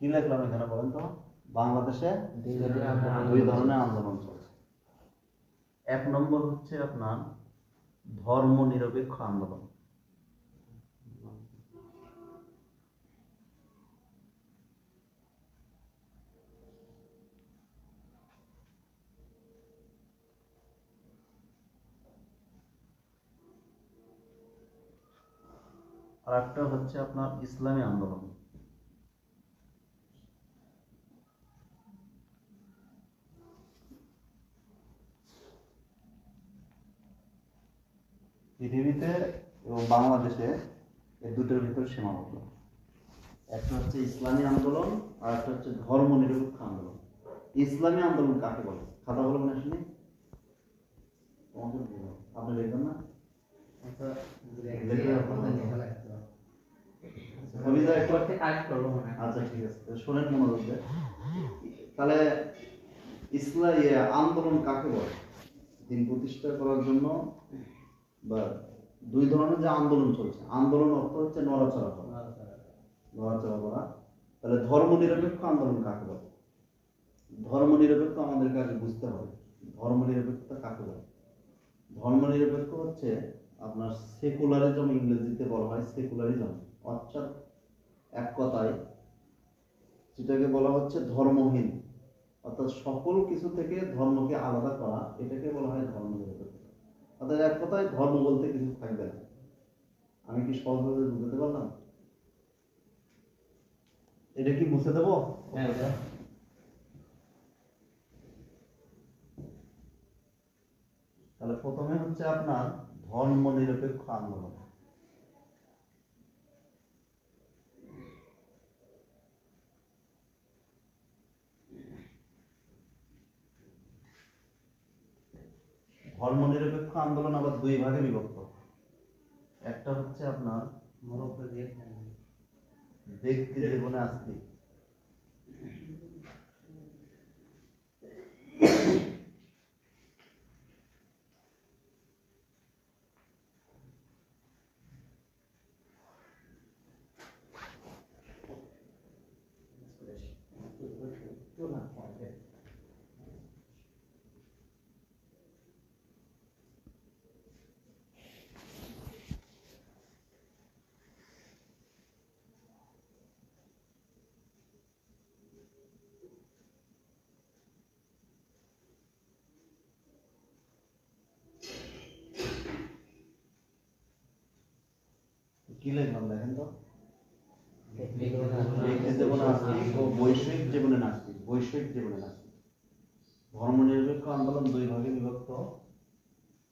কি লিখলাম এখানে বলেন তো? বাংলাদেশে 2 ধরনের আন্দোলন চলছে। 1 নম্বর হচ্ছে আপনার ধর্ম নিরপেক্ষ আন্দোলন। আর একটা হচ্ছে আপনার ইসলামী আন্দোলন। পৃথিবীতে এবং বাংলাদেশে এই দুটোর ভিতরে সীমাবদ্ধ। একটা হচ্ছে ইসলামী আন্দোলন আর একটা হচ্ছে ধর্ম নিরপেক্ষ আন্দোলন। ইসলামী আন্দোলন কাকে বলে? খাতা বলবেন না শুনি, আপনি লিখবেন না? আচ্ছা ঠিক আছে, শোনেন মনোযোগ দিয়ে। তাহলে আন্দোলন কাকে বলে? দিন প্রতিষ্ঠা করার জন্য বা দুই ধরনের যে আন্দোলন চলছে, আন্দোলন অর্থ হচ্ছে নড়াচড়া করা, নড়াচড়া করা। তাহলে ধর্ম নিরপেক্ষ আন্দোলন কাকে বলে? ধর্ম নিরপেক্ষ আমাদেরকে আগে বুঝতে হবে, ধর্ম নিরপেক্ষতা কাকে বলে। ধর্ম নিরপেক্ষ হচ্ছে আপনার সেকুলারিজম, ইংরেজিতে বলা হয় সেকুলারিজম, অর্থাৎ এক কথায় যেটাকে বলা হচ্ছে ধর্মহীন, অর্থাৎ সকল কিছু থেকে ধর্মকে আলাদা করা, এটাকে বলা হয় ধর্ম নিরপেক্ষতা। অর্থাৎ এক কথায় ধর্ম বলতে কিছু থাকবে না। আমি কি সহজভাবে বুঝতে পারলাম? এটা কি মুছে দেবো? তাহলে প্রথমে হচ্ছে আপনার ধর্ম নিরপেক্ষ আন্দোলন। ধর্ম নিরপেক্ষ আন্দোলন আবার দুই ভাগে বিভক্ত। একটা হচ্ছে আপনার ব্যক্তি জীবনে আস্তিক, কি লিখলাম দেখেন তো, ব্যক্তি জীবনে আস্তিক ও বৈষয়িক জীবনে নাস্তিক। বৈষয়িক জীবনে নাস্তিক। ধর্ম নিরপেক্ষ আন্দোলন দুই ভাগে বিভক্ত।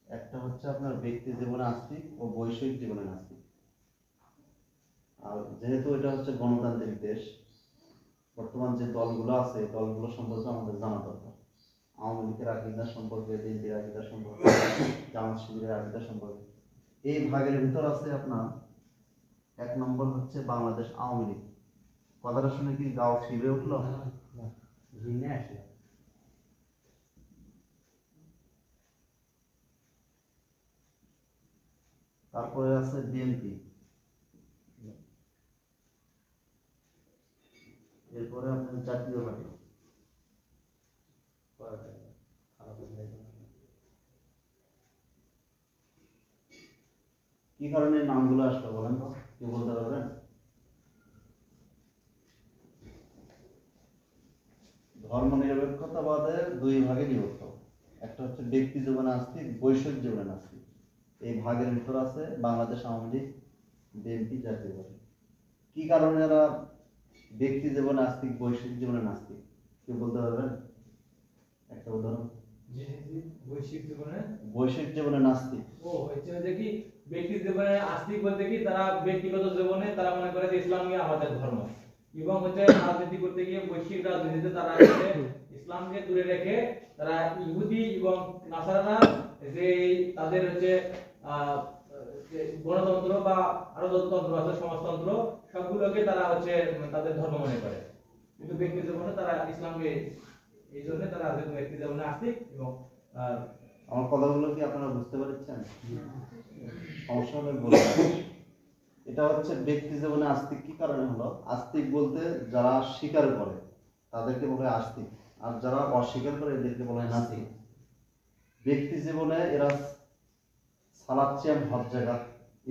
একটা হচ্ছে আপনার ব্যক্তি জীবনে আস্তিক ও বৈষয়িক জীবনে নাস্তিক। আর যেহেতু এটা হচ্ছে গণতান্ত্রিক দেশ, বর্তমান যে দলগুলো আছে দলগুলো সম্পর্কে আমাদের জানা দরকার। আওয়ামী লীগের আকীদা সম্পর্কে, বিএনপির আকীদা সম্পর্কে, জামাত শিবিরের আকীদা সম্পর্কে। এই ভাগের ভিতর আছে আপনার এক নম্বর হচ্ছে বাংলাদেশ আওয়ামী লীগ। কথাটা শুনে কি গাও শিবে উঠলো? তারপরে আছে বিএনপি, এরপরে আপনার জাতীয় পার্টি। কি কারণে নামগুলো আসলো বলেন তো, কি বলতে পারবেন? ধর্ম নিরপেক্ষতাবাদে দুই ভাগে বিভক্ত। একটা হচ্ছে ব্যক্তি জীবনে আস্তিক, বৈষয়িক জীবনে নাস্তিক। এই ভাগের ভিতর আছে বাংলাদেশ আওয়ামী লীগ, বিএনপি, জাতীয় পার্টি। কি কারণে এরা ব্যক্তি জীবনে আস্তিক, বৈষয়িক জীবনে নাস্তিক, কেউ বলতে পারবেন? একটা উদাহরণ। বৈষয়িক জীবনে নাস্তিক কি ব্যক্তি জীবনে আস্তিক বলতে কি তারা ব্যক্তিগত জীবনে তারা মনে করে যে ইসলামই আমাদের ধর্ম, এবং হচ্ছে রাজনীতি করতে গিয়ে বৈশ্বিক রাজনীতিতে তারা হচ্ছে ইসলামকে দূরে রেখে তারা ইহুদি এবং নাসারারা যে তাদের হচ্ছে গণতন্ত্র বা আরো যত তন্ত্র আছে সমাজতন্ত্র সবগুলোকে তারা হচ্ছে তাদের ধর্ম মনে করে, কিন্তু ব্যক্তি জীবনে তারা ইসলামকে, এই জন্য তারা ব্যক্তি জীবনে আস্তিক। এবং আমার কথাগুলো কি আপনারা বুঝতে পারছেন? সমস্যা হলে বলুন। এটা হচ্ছে ব্যক্তি জীবনে আস্তিক। কি কারণে হলো? আস্তিক বলতে যারা স্বীকার করে তাদেরকে বলে আস্তিক, আর যারা অস্বীকার করে এদেরকে বলে নাস্তিক। ব্যক্তি জীবনে এরা সালাত, সিয়াম, হজ, যাকাত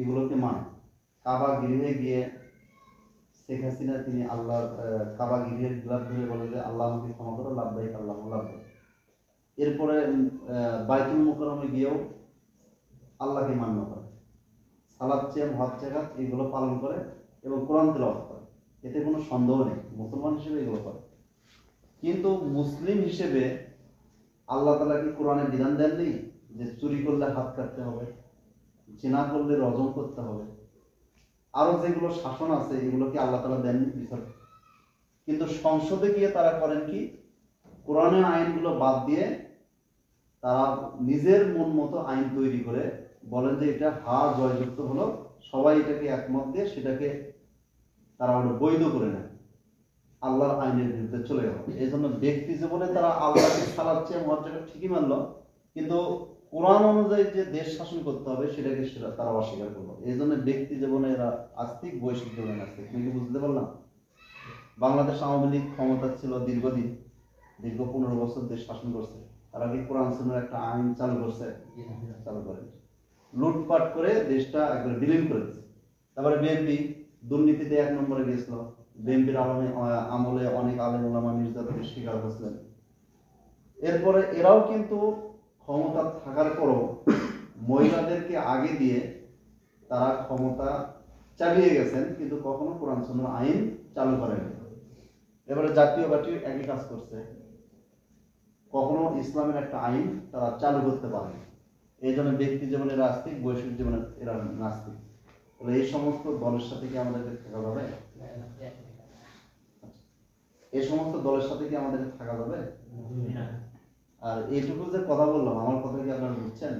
এগুলোকে মানে। কাবা গৃহে গিয়ে শেখ হাসিনা তিনি আল্লাহর কাবা গৃহের গ্লাভ ধরে বলে যে আল্লাহ আমাকে ক্ষমা করো, লাব্বাইক আল্লাহুম্মা লাব্বাইক। এরপরে বাইতুল মুকাররমে গিয়েও আল্লাহকে মান্য করে, সালাত, সিয়াম, হজ, যাকাত এগুলো পালন করে এবং কোরআন তেলাওয়াত করে। এতে কোনো সন্দেহ নেই, মুসলমান হিসেবে এগুলো করে। কিন্তু মুসলিম হিসেবে আল্লাহ তাআলা কি কোরআনে বিধান দেননি যে চুরি করলে হাত কাটতে হবে, জিনা করলে রজম করতে হবে, আরো যেগুলো শাসন আছে এগুলোকে আল্লাহ তাআলা দেননি বিচার। কিন্তু সংসদে গিয়ে তারা করেন কি, কোরআনের আইনগুলো বাদ দিয়ে তারা নিজের মন মতো আইন তৈরি করে বলেন যে এটা হা জয়যুক্ত হলো, সবাই এটাকে একমত দিয়ে সেটাকে তারা ওটা বৈধ করে নেয়, আল্লাহর আইনের বিরুদ্ধে চলে গেল। এই জন্য ব্যক্তি জীবনে তারা আল্লাহকে চালাচ্ছে মর্যাদা ঠিকই মানলো, কিন্তু কোরআন অনুযায়ী যে দেশ শাসন করতে হবে সেটাকে তারা অস্বীকার করলো। এই জন্য ব্যক্তি জীবনে এরা আস্তিক, বৈশ্বিক জীবনে নাস্তিক। তুমি কি বুঝতে পারলাম? বাংলাদেশ আওয়ামী লীগ ক্ষমতা ছিল দীর্ঘদিন, দীর্ঘ 15 বছর দেশ শাসন করছে। তারা কি কোরআন সুন্নাহর একটা আইন চালু করছে? চালু করে লুটপাট করে দেশটা একবারে বিলীন করে দিচ্ছে। তারপরে বিএনপি দুর্নীতিতে 1 নম্বরে গেছিল। বিএনপির আমলে অনেক আলেম ওলামা নির্যাতনের শিকার হয়েছিলেন। এরপরে এরাও কিন্তু ক্ষমতা থাকার পরও মহিলাদেরকে আগে দিয়ে তারা ক্ষমতা চালিয়ে গেছেন, কিন্তু কখনো কোরআন সুন্নাহর আইন চালু করেনি। এবারে জাতীয় পার্টি একই কাজ করছে, কখনো ইসলামের একটা আইন তারা চালু করতে পারেনি। এই জন্য ব্যক্তি জীবনে এরা আস্তিক, বৈশ্বিক জীবনে এরা নাস্তিক। তাহলে এই সমস্ত দলের সাথে কি আমাদেরকে থাকা যাবে? এই সমস্ত দলের সাথে কি আমাদের থাকা যাবে? আর এইটুকু যে কথা বললাম, আমার কথা কি আপনারা বুঝছেন?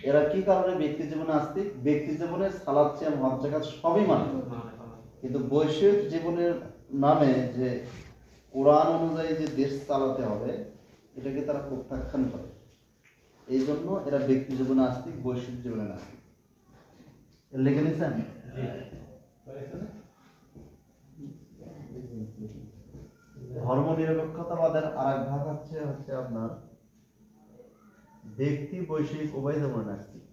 এরা কি কারণে ব্যক্তি জীবনে আস্তিক? ব্যক্তি জীবনে সালাত, সিয়াম, হজ, যাকাত সবই মানে, কিন্তু বৈশ্বিক জীবনের নামে যে কোরআন অনুযায়ী যে দেশ চালাতে হবে এটাকে তারা প্রত্যাখ্যান করে। এই জন্য এরা ব্যক্তি জীবনে আস্তিক, বৈশ্বিক জীবনে নাস্তিক। লিখে নিছেন? ধর্ম নিরপেক্ষতাবাদের আরেক ভাগ হচ্ছে আপনার ব্যক্তি, বৈশ্বিক উভয় জীবনে নাস্তিক।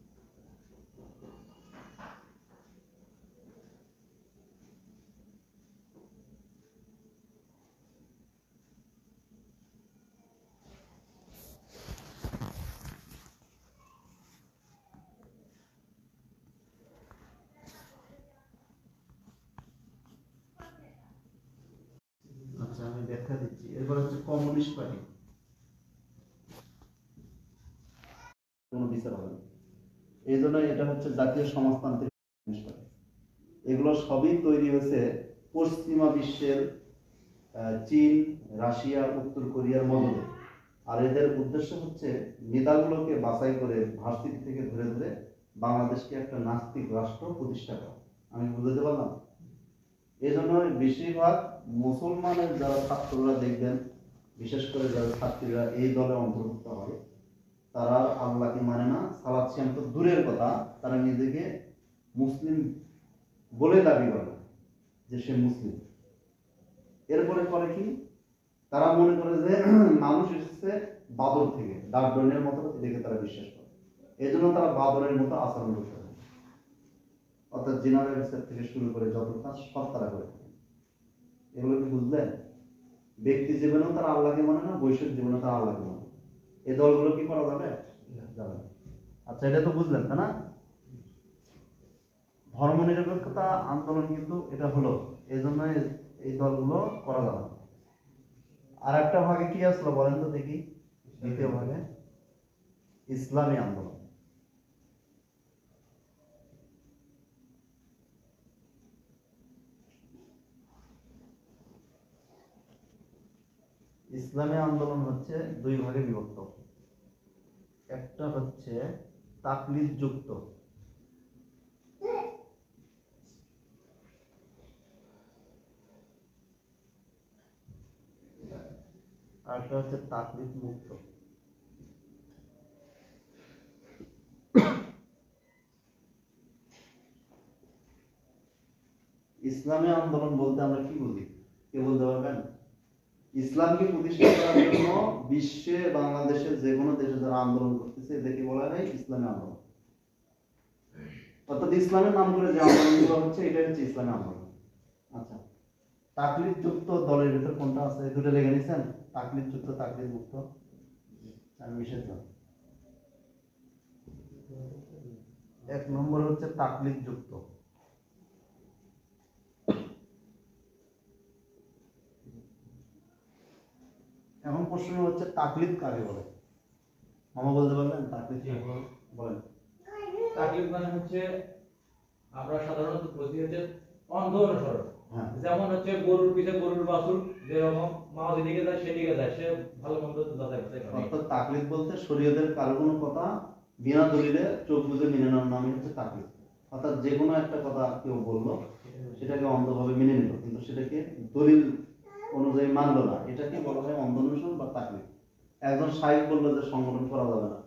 আচ্ছা, আমি ব্যাখ্যা দিচ্ছি। এরপর হচ্ছে কমিউনিস্ট পার্টি, কোনো বিচার হবে না। এই জন্য এটা হচ্ছে জাতীয় সমাজতান্ত্রিক কমিউনিস্ট পার্টি। এগুলো সবই তৈরি হয়েছে পশ্চিমা বিশ্বের চীন, রাশিয়া, উত্তর কোরিয়ার মদদে। আর এদের উদ্দেশ্য হচ্ছে নেতাগুলোকে বাছাই করে ভার্সিটি থেকে ধরে ধরে বাংলাদেশকে একটা নাস্তিক রাষ্ট্র প্রতিষ্ঠা করা। আমি বুঝতে পারলাম? এই জন্য বেশিরভাগ মুসলমানের যারা ছাত্ররা দেখবেন, বিশেষ করে যারা ছাত্রীরা এই দলে অন্তর্ভুক্ত হয়, তারা আল্লাহকে মানে না, সালাত সিয়াম তো দূরের কথা, তারা নিজেকে মুসলিম বলে দাবি করে না যে সে মুসলিম। এরপরে করে কি, তারা মনে করে যে মানুষ এসেছে বাদর থেকে, ডাকডনের মতো, এদিকে তারা বিশ্বাস করে। এই জন্য তারা বাদরের মতো আচরণ করতে থাকে, অর্থাৎ জিনা ব্যবস্থা থেকে শুরু করে যত কাজ সব তারা করে থাকে। এগুলো কি বুঝলেন? ব্যক্তি জীবনেও তারা আল্লাহকে মানে না, বৈশ্বিক জীবনে তারা আল্লাহকে মানে। এই দলগুলো কি করা যাবে? যাবে না। আচ্ছা, এটা তো বুঝলেন তাই না? ধর্ম নিরপেক্ষতা আন্দোলন কিন্তু এটা হলো, এই জন্য এই দলগুলো করা যাবে না। আর একটা ভাগে কি আসলো বলেন তো দেখি? দ্বিতীয় ভাগে ইসলামী আন্দোলন। ইসলামী আন্দোলন হচ্ছে 2 ভাগে বিভক্ত। একটা হচ্ছে তাকলিদ যুক্ত, আর একটা হচ্ছে তাকলিদ মুক্ত। ইসলামী আন্দোলন বলতে আমরা কি বুঝি? কে বলতে পারবেন? ইসলামকে প্রতিষ্ঠা করার জন্য বিশ্বে, বাংলাদেশে, যে কোনো দেশে যারা আন্দোলন করতেছে এদেরকে বলা হয় ইসলামী আন্দোলন। অর্থাৎ ইসলামের নাম করে যে আন্দোলনগুলো হচ্ছে এটাই হচ্ছে ইসলামী আন্দোলন। আচ্ছা, তাকলিদ যুক্ত দলের ভিতর কোনটা আছে? দুটো লেগে নিছেন? তাকলিদ যুক্ত, তাকলিদ মুক্ত, আর নিষেধ। 1 নম্বর হচ্ছে তাকলিদ যুক্ত। এখন প্রশ্ন হচ্ছে তাকলিদ কাকে বলে? মামা বলতে পারবেন তাকলিদ কাকে বলে? বলেন। তাকলিদ মানে হচ্ছে আমরা সাধারণত বুঝি হচ্ছে অন্ধ অনুসরণ। হ্যাঁ। যেমন হচ্ছে গরুর পিছে গরুর বাছুর যেরকম মা যেদিকে যায় সেদিকে যায়, সে ভালো মন্দ যাচাই বাছাই করে। অর্থাৎ তাকলিদ বলতে শরীয়তের কারো কোনো কথা বিনা দলিলে চোখ বুজে মেনে নেওয়ার নামই হচ্ছে তাকলিদ। অর্থাৎ যে কোনো একটা কথা কেউ বললো, সেটাকে অন্ধভাবে মেনে নিল, কিন্তু সেটাকে দলিল অনুযায়ী মানলো না, এটাকে বলা হয় অন্ধ অনুসরণ বা তাকলিদ। একজন শাইখ বললো যে সংগঠন করা যাবে না,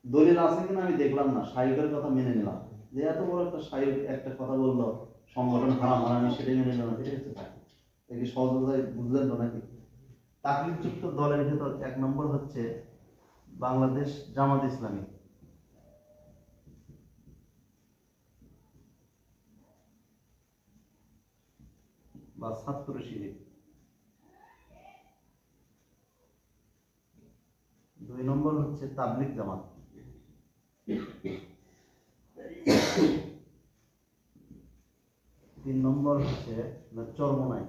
দলিল আছে কিনা আমি দেখলাম না, শাইখের কথা মেনে নিলাম, যে এত বড় একটা শাইখ একটা কথা বললো সংগঠন হারাম, আমি সেটাই মেনে নিলাম, এটা হচ্ছে তাকলিদ। এই সহজভাবে বুঝলেন তো নাকি? তাকলিদযুক্ত দলের ভেতর 1 নম্বর হচ্ছে বাংলাদেশ জামাত ইসলামী, বা ছাত্র শিবির। 2 নম্বর হচ্ছে তাবলিগ জামাত। 3 নম্বর হচ্ছে চরমনাই।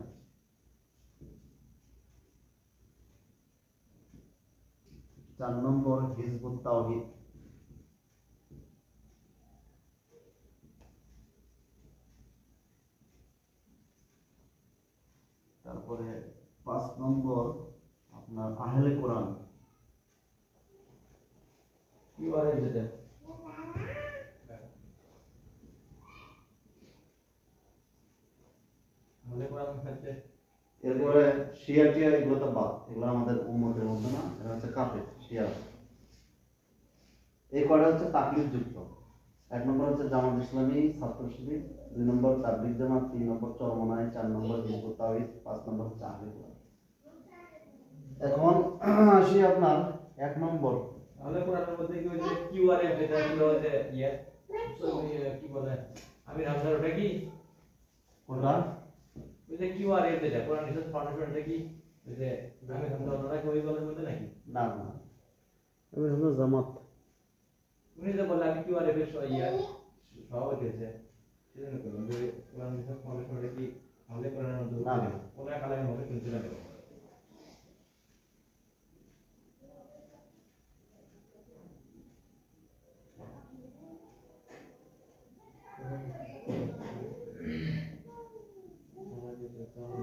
4 নম্বর হিজবুত তাওহীদ। তারপরে 5 নম্বর আপনার আহলে কোরআন। কি বলে যেটা আমাদের কোরআন হচ্ছে এরপরে শিয়া টিয়া এগুলো তো বাদ, এগুলো আমাদের উম্মতের মধ্যে না, এটা হচ্ছে কাফের শিয়া। এই কয়টা হচ্ছে তাকলিদ যুক্ত। 1 নম্বর হচ্ছে জামাত ইসলামী ছাত্র শিবির, 2 নম্বর তাবলিগ জামাত, 3 নম্বর চরমনাই, 4 নম্বর হিজবুত তাওহীদ, 5 নম্বর হচ্ছে আহলে কোরআন। এখন আসি আপনার 1 নম্বর। আমাদের কোরআনের মধ্যে কি হচ্ছে কিউআরএফ, এটা ছিল যে কি বলে আমি রামদার, ওটা কি কোনটা? ওই যে কিউআরএফ যেটা কোরআন রিসার্চ ফাউন্ডেশন, এটা কি ওই যে আমি রামদার, ওরা কি ওই দলের মধ্যে নাকি? না না, আমি ভাবলাম জামাত। উনি যে বললেন আমি কিউআরএফ এর সভাপতি হয়েছে, সেজন্য করলাম যে কোরআন রিসার্চ ফাউন্ডেশন, এটা কি আমাদের কোরআনের মধ্যে না, না। ওরা কালামের মধ্যে শুনছিলাম।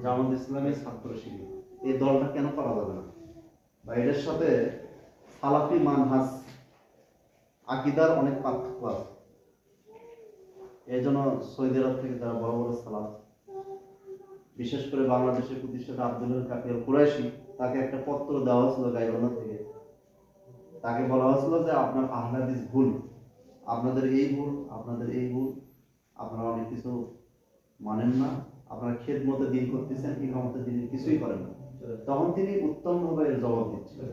জামাত ইসলামী ছাত্র শিবির, এই দলটা কেন করা যাবে না? বা এটার সাথে সালাফি মানহাজ আকীদার অনেক পার্থক্য আছে। এই জন্য সৌদি আরব থেকে যারা বড় বড় সালাফ, বিশেষ করে বাংলাদেশের প্রতিষ্ঠাতা আব্দুল কাফির কুরাইশি, তাকে একটা পত্র দেওয়া হয়েছিল গাইবান্ধা থেকে। তাকে বলা হয়েছিল যে আপনার আহলে হাদিস ভুল, আপনাদের এই ভুল, আপনাদের এই ভুল, আপনারা অনেক কিছু মানেন না, আপনারা খেদমতে দিন করতেছেন, ইকামতে দিন কিছুই করেন না। তখন তিনি উত্তমভাবে এর জবাব দিচ্ছেন।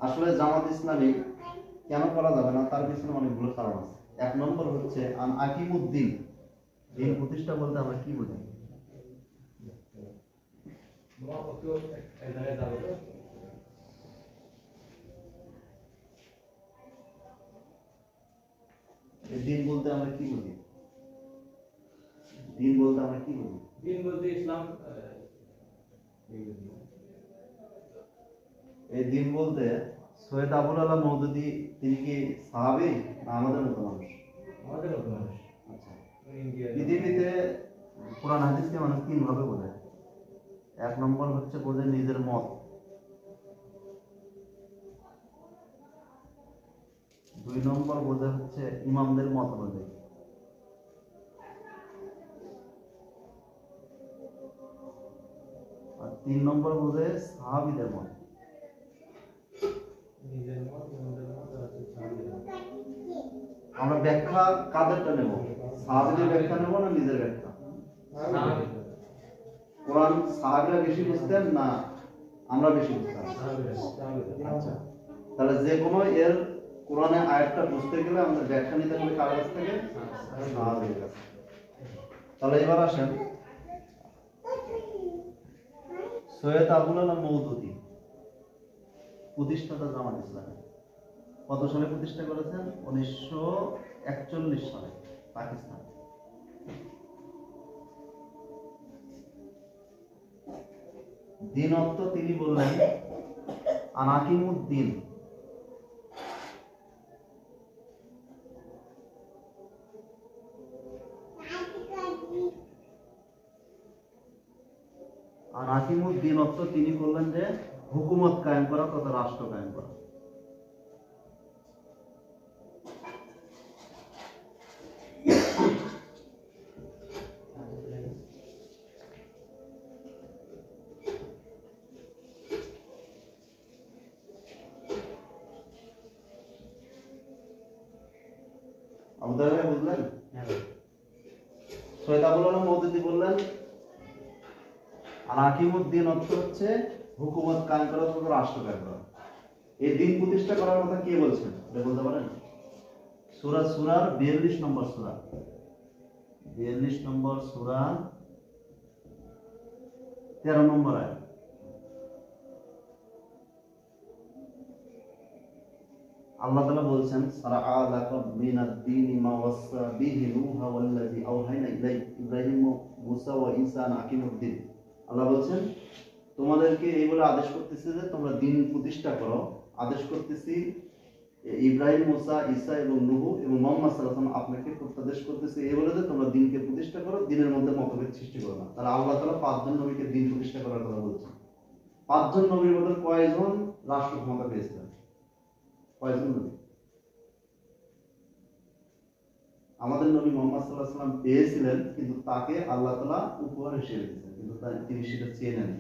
আসলে জামাত ইসলামী কেন করা যাবে না, তার পিছনে অনেকগুলো কারণ আছে। 1 নম্বর হচ্ছে আকিমুদ্দিন, দিন প্রতিষ্ঠা বলতে আমরা কি বুঝি? দিন বলতে আমরা কি বুঝি? দিন বলতে আমরা কি বুঝি? দিন বলতে ইসলাম, এই দিন বলতে সৈয়দ আবুল আলা মওদুদী, তিনি কি সাহাবী না আমাদের মতো মানুষ? আমাদের মতো মানুষ। আচ্ছা, ইন্ডিয়া পৃথিবীতে কোরআন হাদিসকে মানুষ 3 ভাবে বোঝে। 1 নম্বর হচ্ছে বোঝে নিজের মত, 2 নম্বর বোঝে হচ্ছে ইমামদের মত বোঝে, আর 3 নম্বর বোঝে সাহাবীদের মত। নিজের মত, আমাদের মত, আর সাহাবীদের মত। আমরা ব্যাখ্যা কাদেরটা নেব? সাহাবীদের ব্যাখ্যা নেব না নিজের ব্যাখ্যা? কোরআন সাহাবীরা বেশি বুঝতেন না আমরা বেশি বুঝতাম? আচ্ছা, তাহলে যে কোনো এর কোরআনে আয়াতটা বুঝতে গেলে আমাদের ব্যাখ্যা নিতে হবে কার কাছ থেকে? সাহাবীদের কাছ থেকে। তাহলে এবার আসেন সৈয়দ আবুল আলা মওদুদী, প্রতিষ্ঠাতা জামাত ইসলামী, কত সালে প্রতিষ্ঠা করেছেন? 1941 সালে পাকিস্তান। দিন অর্থ তিনি বললেন আনাকিমুদ্দিন, আর আকিমুদ্দিন অর্থ তিনি বললেন যে হুকুমত কায়েম করা তথা রাষ্ট্র কায়েম করা। আবুদার ভাই বুঝলেন? সৈয়দ আবুল আলম মওদুদী বললেন আর আকিমুদ্দিন অর্থ হচ্ছে হুকুমত কায়েম করা তথা রাষ্ট্র কায়েম করা। এই দিন প্রতিষ্ঠা করার কথা কে বলছেন এটা বলতে পারেন? সূরার 42 নম্বর সূরা, 42 নম্বর সূরা 13 নম্বর আয়াত। আল্লাহ তাআলা বলছেন সারাআ লাকুম মিনাদ-দীনি মা ওয়াসা বিহি নূহা ওয়াল্লাযী আওহাইনা ইব্রাহিম মুসা ওয়া ঈসা আন আকিমুদ্দিন। আল্লাহ বলছেন তোমাদেরকে এই বলে আদেশ করতেছি যে তোমরা দিন প্রতিষ্ঠা করো। আদেশ করতেছি ইব্রাহিম, মুসা, ঈসা এবং নূহ এবং মুহাম্মদ সাল্লাল্লাহু আলাইহি ওয়াসাল্লাম আপনাকে প্রত্যাদেশ করতেছি এই বলে যে তোমরা দিনকে প্রতিষ্ঠা করো, দিনের মধ্যে মতভেদ সৃষ্টি করো না। তাহলে আল্লাহ তাআলা 5 জন নবীকে দিন প্রতিষ্ঠা করার কথা বলছেন। 5 জন নবীর মধ্যে কয়জন রাষ্ট্র ক্ষমতা পেয়েছিলেন? কয়জন নবী? আমাদের নবী মুহাম্মদ সাল্লাল্লাহু আলাইহি ওয়াসাল্লাম পেয়েছিলেন, কিন্তু তাকে আল্লাহ তাআলা উপহার হিসেবে দিয়েছেন, কিন্তু তিনি সেটা চেয়ে নেন।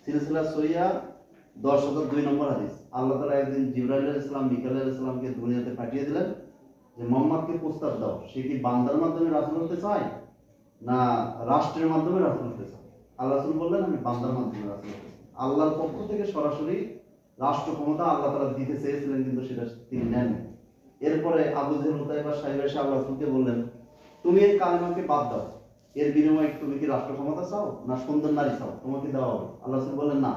সিলসিলা সহিহা 10,2 নম্বর হাদিস। আল্লাহ তাআলা একদিন জিবরাইল আলাইহিস সালাম, মিকাইল আলাইহিস সালামকে দুনিয়াতে পাঠিয়ে দিলেন যে মুহাম্মদকে প্রস্তাব দাও, সে কি বান্দার মাধ্যমে রাসূল হতে চায় না রাষ্ট্রের মাধ্যমে রাসূল হতে চায়? আল্লাহ রাসূল বললেন আমি বান্দার মাধ্যমে রাসূল হতে চাই। আল্লাহর পক্ষ থেকে সরাসরি রাষ্ট্র ক্ষমতা আল্লাহ তাআলা দিতে চেয়েছিলেন, কিন্তু সেটা তিনি নেন। এরপরে আবু জেহেল মুতাইবা সাহেব এসে আল্লাহ রাসূলকে বললেন তুমি এই কালেমাকে বাদ দাও, এর বিনিময়ে তুমি কি রাষ্ট্র ক্ষমতা চাও না সুন্দর নারী চাও, তোমাকে দেওয়া হবে। আল্লাহ রাসূল বললেন না,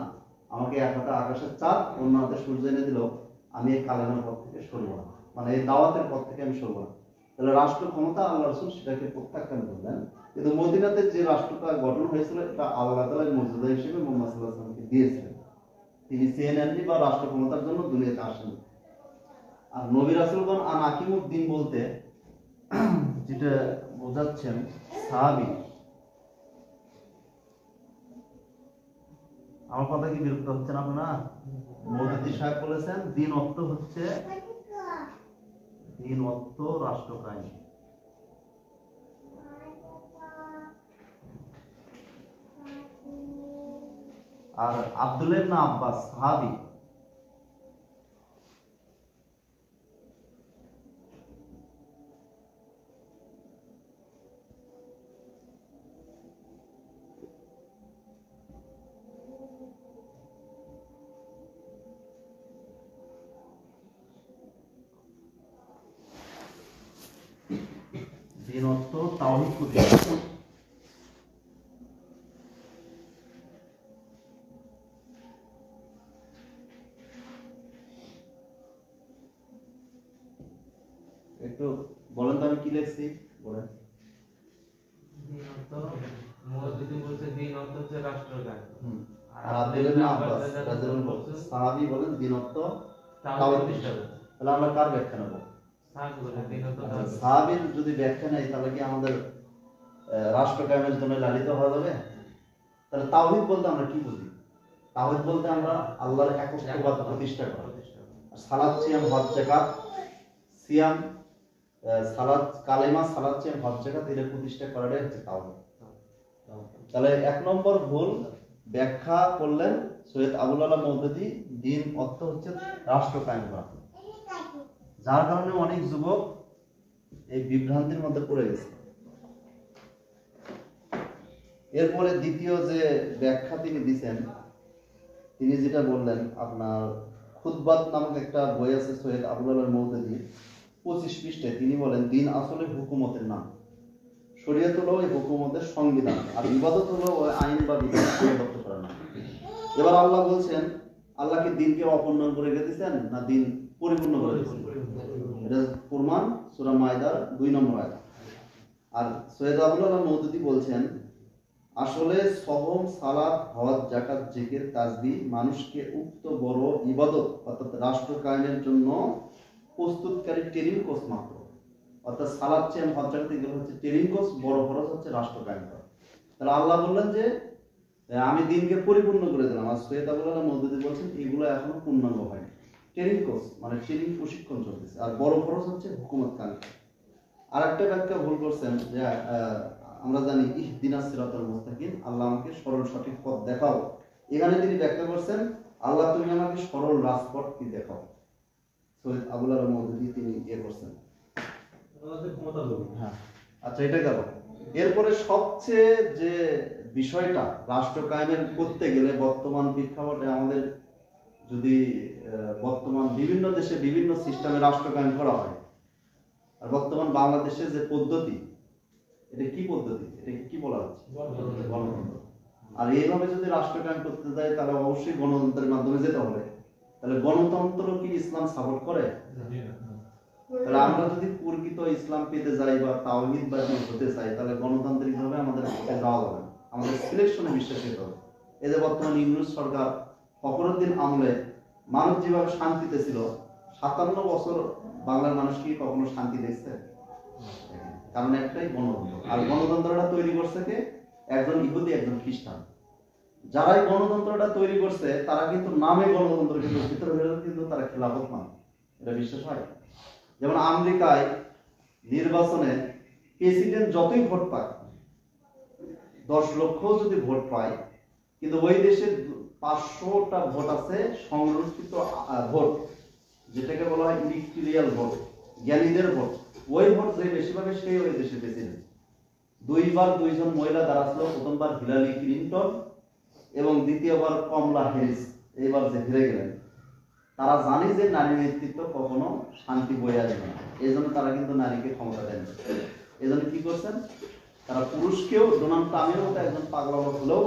আমাকে এক হাতে আকাশের চাঁদ অন্য হাতে সূর্য এনে দিল, আমি এই কালেমার পথ থেকে সরব না, মানে এই দাওয়াতের পথ থেকে আমি সরব না। তাহলে রাষ্ট্র ক্ষমতা আল্লাহ রাসূল সেটাকে প্রত্যাখ্যান করলেন, কিন্তু মদিনাতে যে রাষ্ট্রটা গঠন হয়েছিল এটা আল্লাহ তাআলা মর্যাদা হিসেবে মুহাম্মদ সাল্লাল্লাহু আলাইহি ওয়াসাল্লামকে দিয়েছিলেন। তিনি চেয়ে নেননি বা রাষ্ট্র ক্ষমতার জন্য দুনিয়াতে আসেন। আর নবী রাসূলগণ আন আকিমুদ্দিন বলতে যেটা বোঝাচ্ছেন সাহাবী। আমার কথা কি বিরক্ত হচ্ছেন আপনারা? মওদুদী সাহেব বলেছেন দিন অর্থ হচ্ছে দিন অর্থ রাষ্ট্র কায়েম। আর আব্দুল্লাহ ইবনে আব্বাস সাহাবী, দিন অর্থ তাওহীদ প্রতিষ্ঠা। একটু বলেন তো আমি কি লিখছি বলেন। দিন অর্থ মুহাদ্দিস বলছে দিন অর্থ হচ্ছে রাষ্ট্র কায়েম। আর আব্দুল্লাহ ইবনে আব্বাস রাদিয়াল্লাহু আনহু সাহাবী বলেন দিন অর্থ তাওহীদ প্রতিষ্ঠা। তাহলে আমরা কার ব্যাখ্যা নেব? সাহাবীর যদি ব্যাখ্যা নেই তাহলে কি আমাদের রাষ্ট্র কায়েমের জন্য লালিত হওয়া যাবে? তাহলে তাওহীদ বলতে আমরা কি বুঝি? তাওহীদ বলতে আমরা আল্লাহর একত্ববাদ প্রতিষ্ঠা করা। আর সালাত, সিয়াম, হজ, যাকাত, সিয়াম, সালাত, কালেমা, সালাত, সিয়াম, হজ, যাকাত এর প্রতিষ্ঠা করাটাই হচ্ছে তাওহীদ। তাহলে এক নম্বর ভুল ব্যাখ্যা করলেন সৈয়দ আবুল আলা মওদুদী, দিন অর্থ হচ্ছে রাষ্ট্র কায়েম করা, যার কারণে অনেক যুবক এই বিভ্রান্তির মধ্যে পড়ে গেছে। এরপরে দ্বিতীয় যে ব্যাখ্যা তিনি দিয়েছেন, তিনি যেটা বললেন আপনার খুতবাত নামক একটা বই আছে সৈয়দ আবুল আলা মওদুদীর 25 পৃষ্ঠায়, তিনি বলেন দিন আসলে হুকুমতের নাম, শরীয়ত হলো ওই হুকুমতের সংবিধান, আর ইবাদত হলো ওই আইন বা বিধান পরিবর্ত করা না। এবার আল্লাহ বলছেন আল্লাহ কি দিনকে অপূর্ণ করে দিয়েছেন না দিন পরিপূর্ণ করে দিয়েছেন? এটা কুরআন সূরা মায়দার 2 নম্বর আয়াত। আর সৈয়দ আবুল আলা মওদুদী বলছেন আসলে সহম, সালাত, হজ, যাকাত, জিকির, তাসবিহ মানুষকে উক্ত বড় ইবাদত অর্থাৎ রাষ্ট্র কায়েমের জন্য প্রস্তুতকারী ট্রেনিং কোর্স মাত্র। অর্থাৎ সালাত, সিয়াম, হজ, যাকাত এগুলো হচ্ছে ট্রেনিং কোর্স, বড় খরচ হচ্ছে রাষ্ট্র কায়েম করা। তাহলে আল্লাহ বললেন যে আমি দিনকে পরিপূর্ণ করে দিলাম। আর সৈয়দ আবুল আলাহ মওদুদী বলছেন এগুলো এখনো পূর্ণাঙ্গ হয়নি, ট্রেনিং কোর্স মানে ট্রেনিং প্রশিক্ষণ চলতেছে। আর বড় খরচ হচ্ছে হুকুমত খান। আর একটা ব্যাখ্যা ভুল করছেন যে আমরা জানি ইহদিনাস সিরাতাল মুস্তাকিম, আল্লাহ আমাকে সরল সঠিক পথ দেখাও। এখানে তিনি ব্যাখ্যা করছেন আল্লাহ তুমি আমাকে সরল রাজপথ কি দেখাও। সৈয়দ আবুল আলাহ মওদুদী তিনি করছেন। হ্যাঁ, আচ্ছা এটা গেল। এরপরে সবচেয়ে যে বিষয়টা রাষ্ট্র কায়েমের করতে গেলে বর্তমান প্রেক্ষাপটে আমাদের যদি বর্তমান বিভিন্ন দেশে বিভিন্ন সিস্টেমে রাষ্ট্র কায়েম করা হয়, আর বর্তমান বাংলাদেশে যে পদ্ধতি, এটা কি পদ্ধতি, এটা কি বলা হচ্ছে? গণতন্ত্র। আর এইভাবে যদি রাষ্ট্র কায়েম করতে যায় তাহলে অবশ্যই গণতন্ত্রের মাধ্যমে যেতে হবে। তাহলে গণতন্ত্র কি ইসলাম সাপোর্ট করে? তাহলে আমরা যদি প্রকৃত ইসলাম পেতে যাই বা তাওহীদবাদী হতে চাই তাহলে গণতান্ত্রিক ভাবে আমাদের যাওয়া যাবে না, আমাদের সিলেকশনে বিশ্বাস করতে হবে। এই যে বর্তমান ইউনূস সরকার ফখরুদ্দিন আমলে মানুষ যেভাবে শান্তিতে ছিল, 57 বছর বাংলার মানুষ কি কখনো শান্তি দেখছে? কারণ একটাই গণতন্ত্র। আর গণতন্ত্রটা তৈরি করছে কে? একজন ইহুদি, একজন খ্রিস্টান। যারাই গণতন্ত্রটা তৈরি করছে তারা কিন্তু নামে গণতন্ত্র, কিন্তু ভিতরে কিন্তু তারা খেলাফত মানে। এটা বিশ্বাস হয়? যেমন আমেরিকায় নির্বাচনে প্রেসিডেন্ট যতই ভোট পায়, 10 লক্ষ যদি ভোট পায়, কিন্তু ওই দেশের 500টা ভোট আছে সংরক্ষিত ভোট, যেটাকে বলা হয় ইলেকট্রিয়াল ভোট, জ্ঞানীদের ভোট। ওই ভোট যে বেশি পাবে সেই ওই দেশের প্রেসিডেন্ট। 2বার 2জন মহিলা দাঁড়াচ্ছিল, প্রথমবার হিলারি ক্লিনটন এবং দ্বিতীয়বার কমলা হ্যারিস, এইবার যে হেরে গেলেন। তারা জানে যে নারী নেতৃত্ব কখনো শান্তি বয়ে আসবে না, এই জন্য তারা কিন্তু নারীকে ক্ষমতা দেন। এই জন্য কি করছেন তারা? পুরুষকেও ডোনাল্ড ট্রাম্পের মতো একজন পাগলা হলেও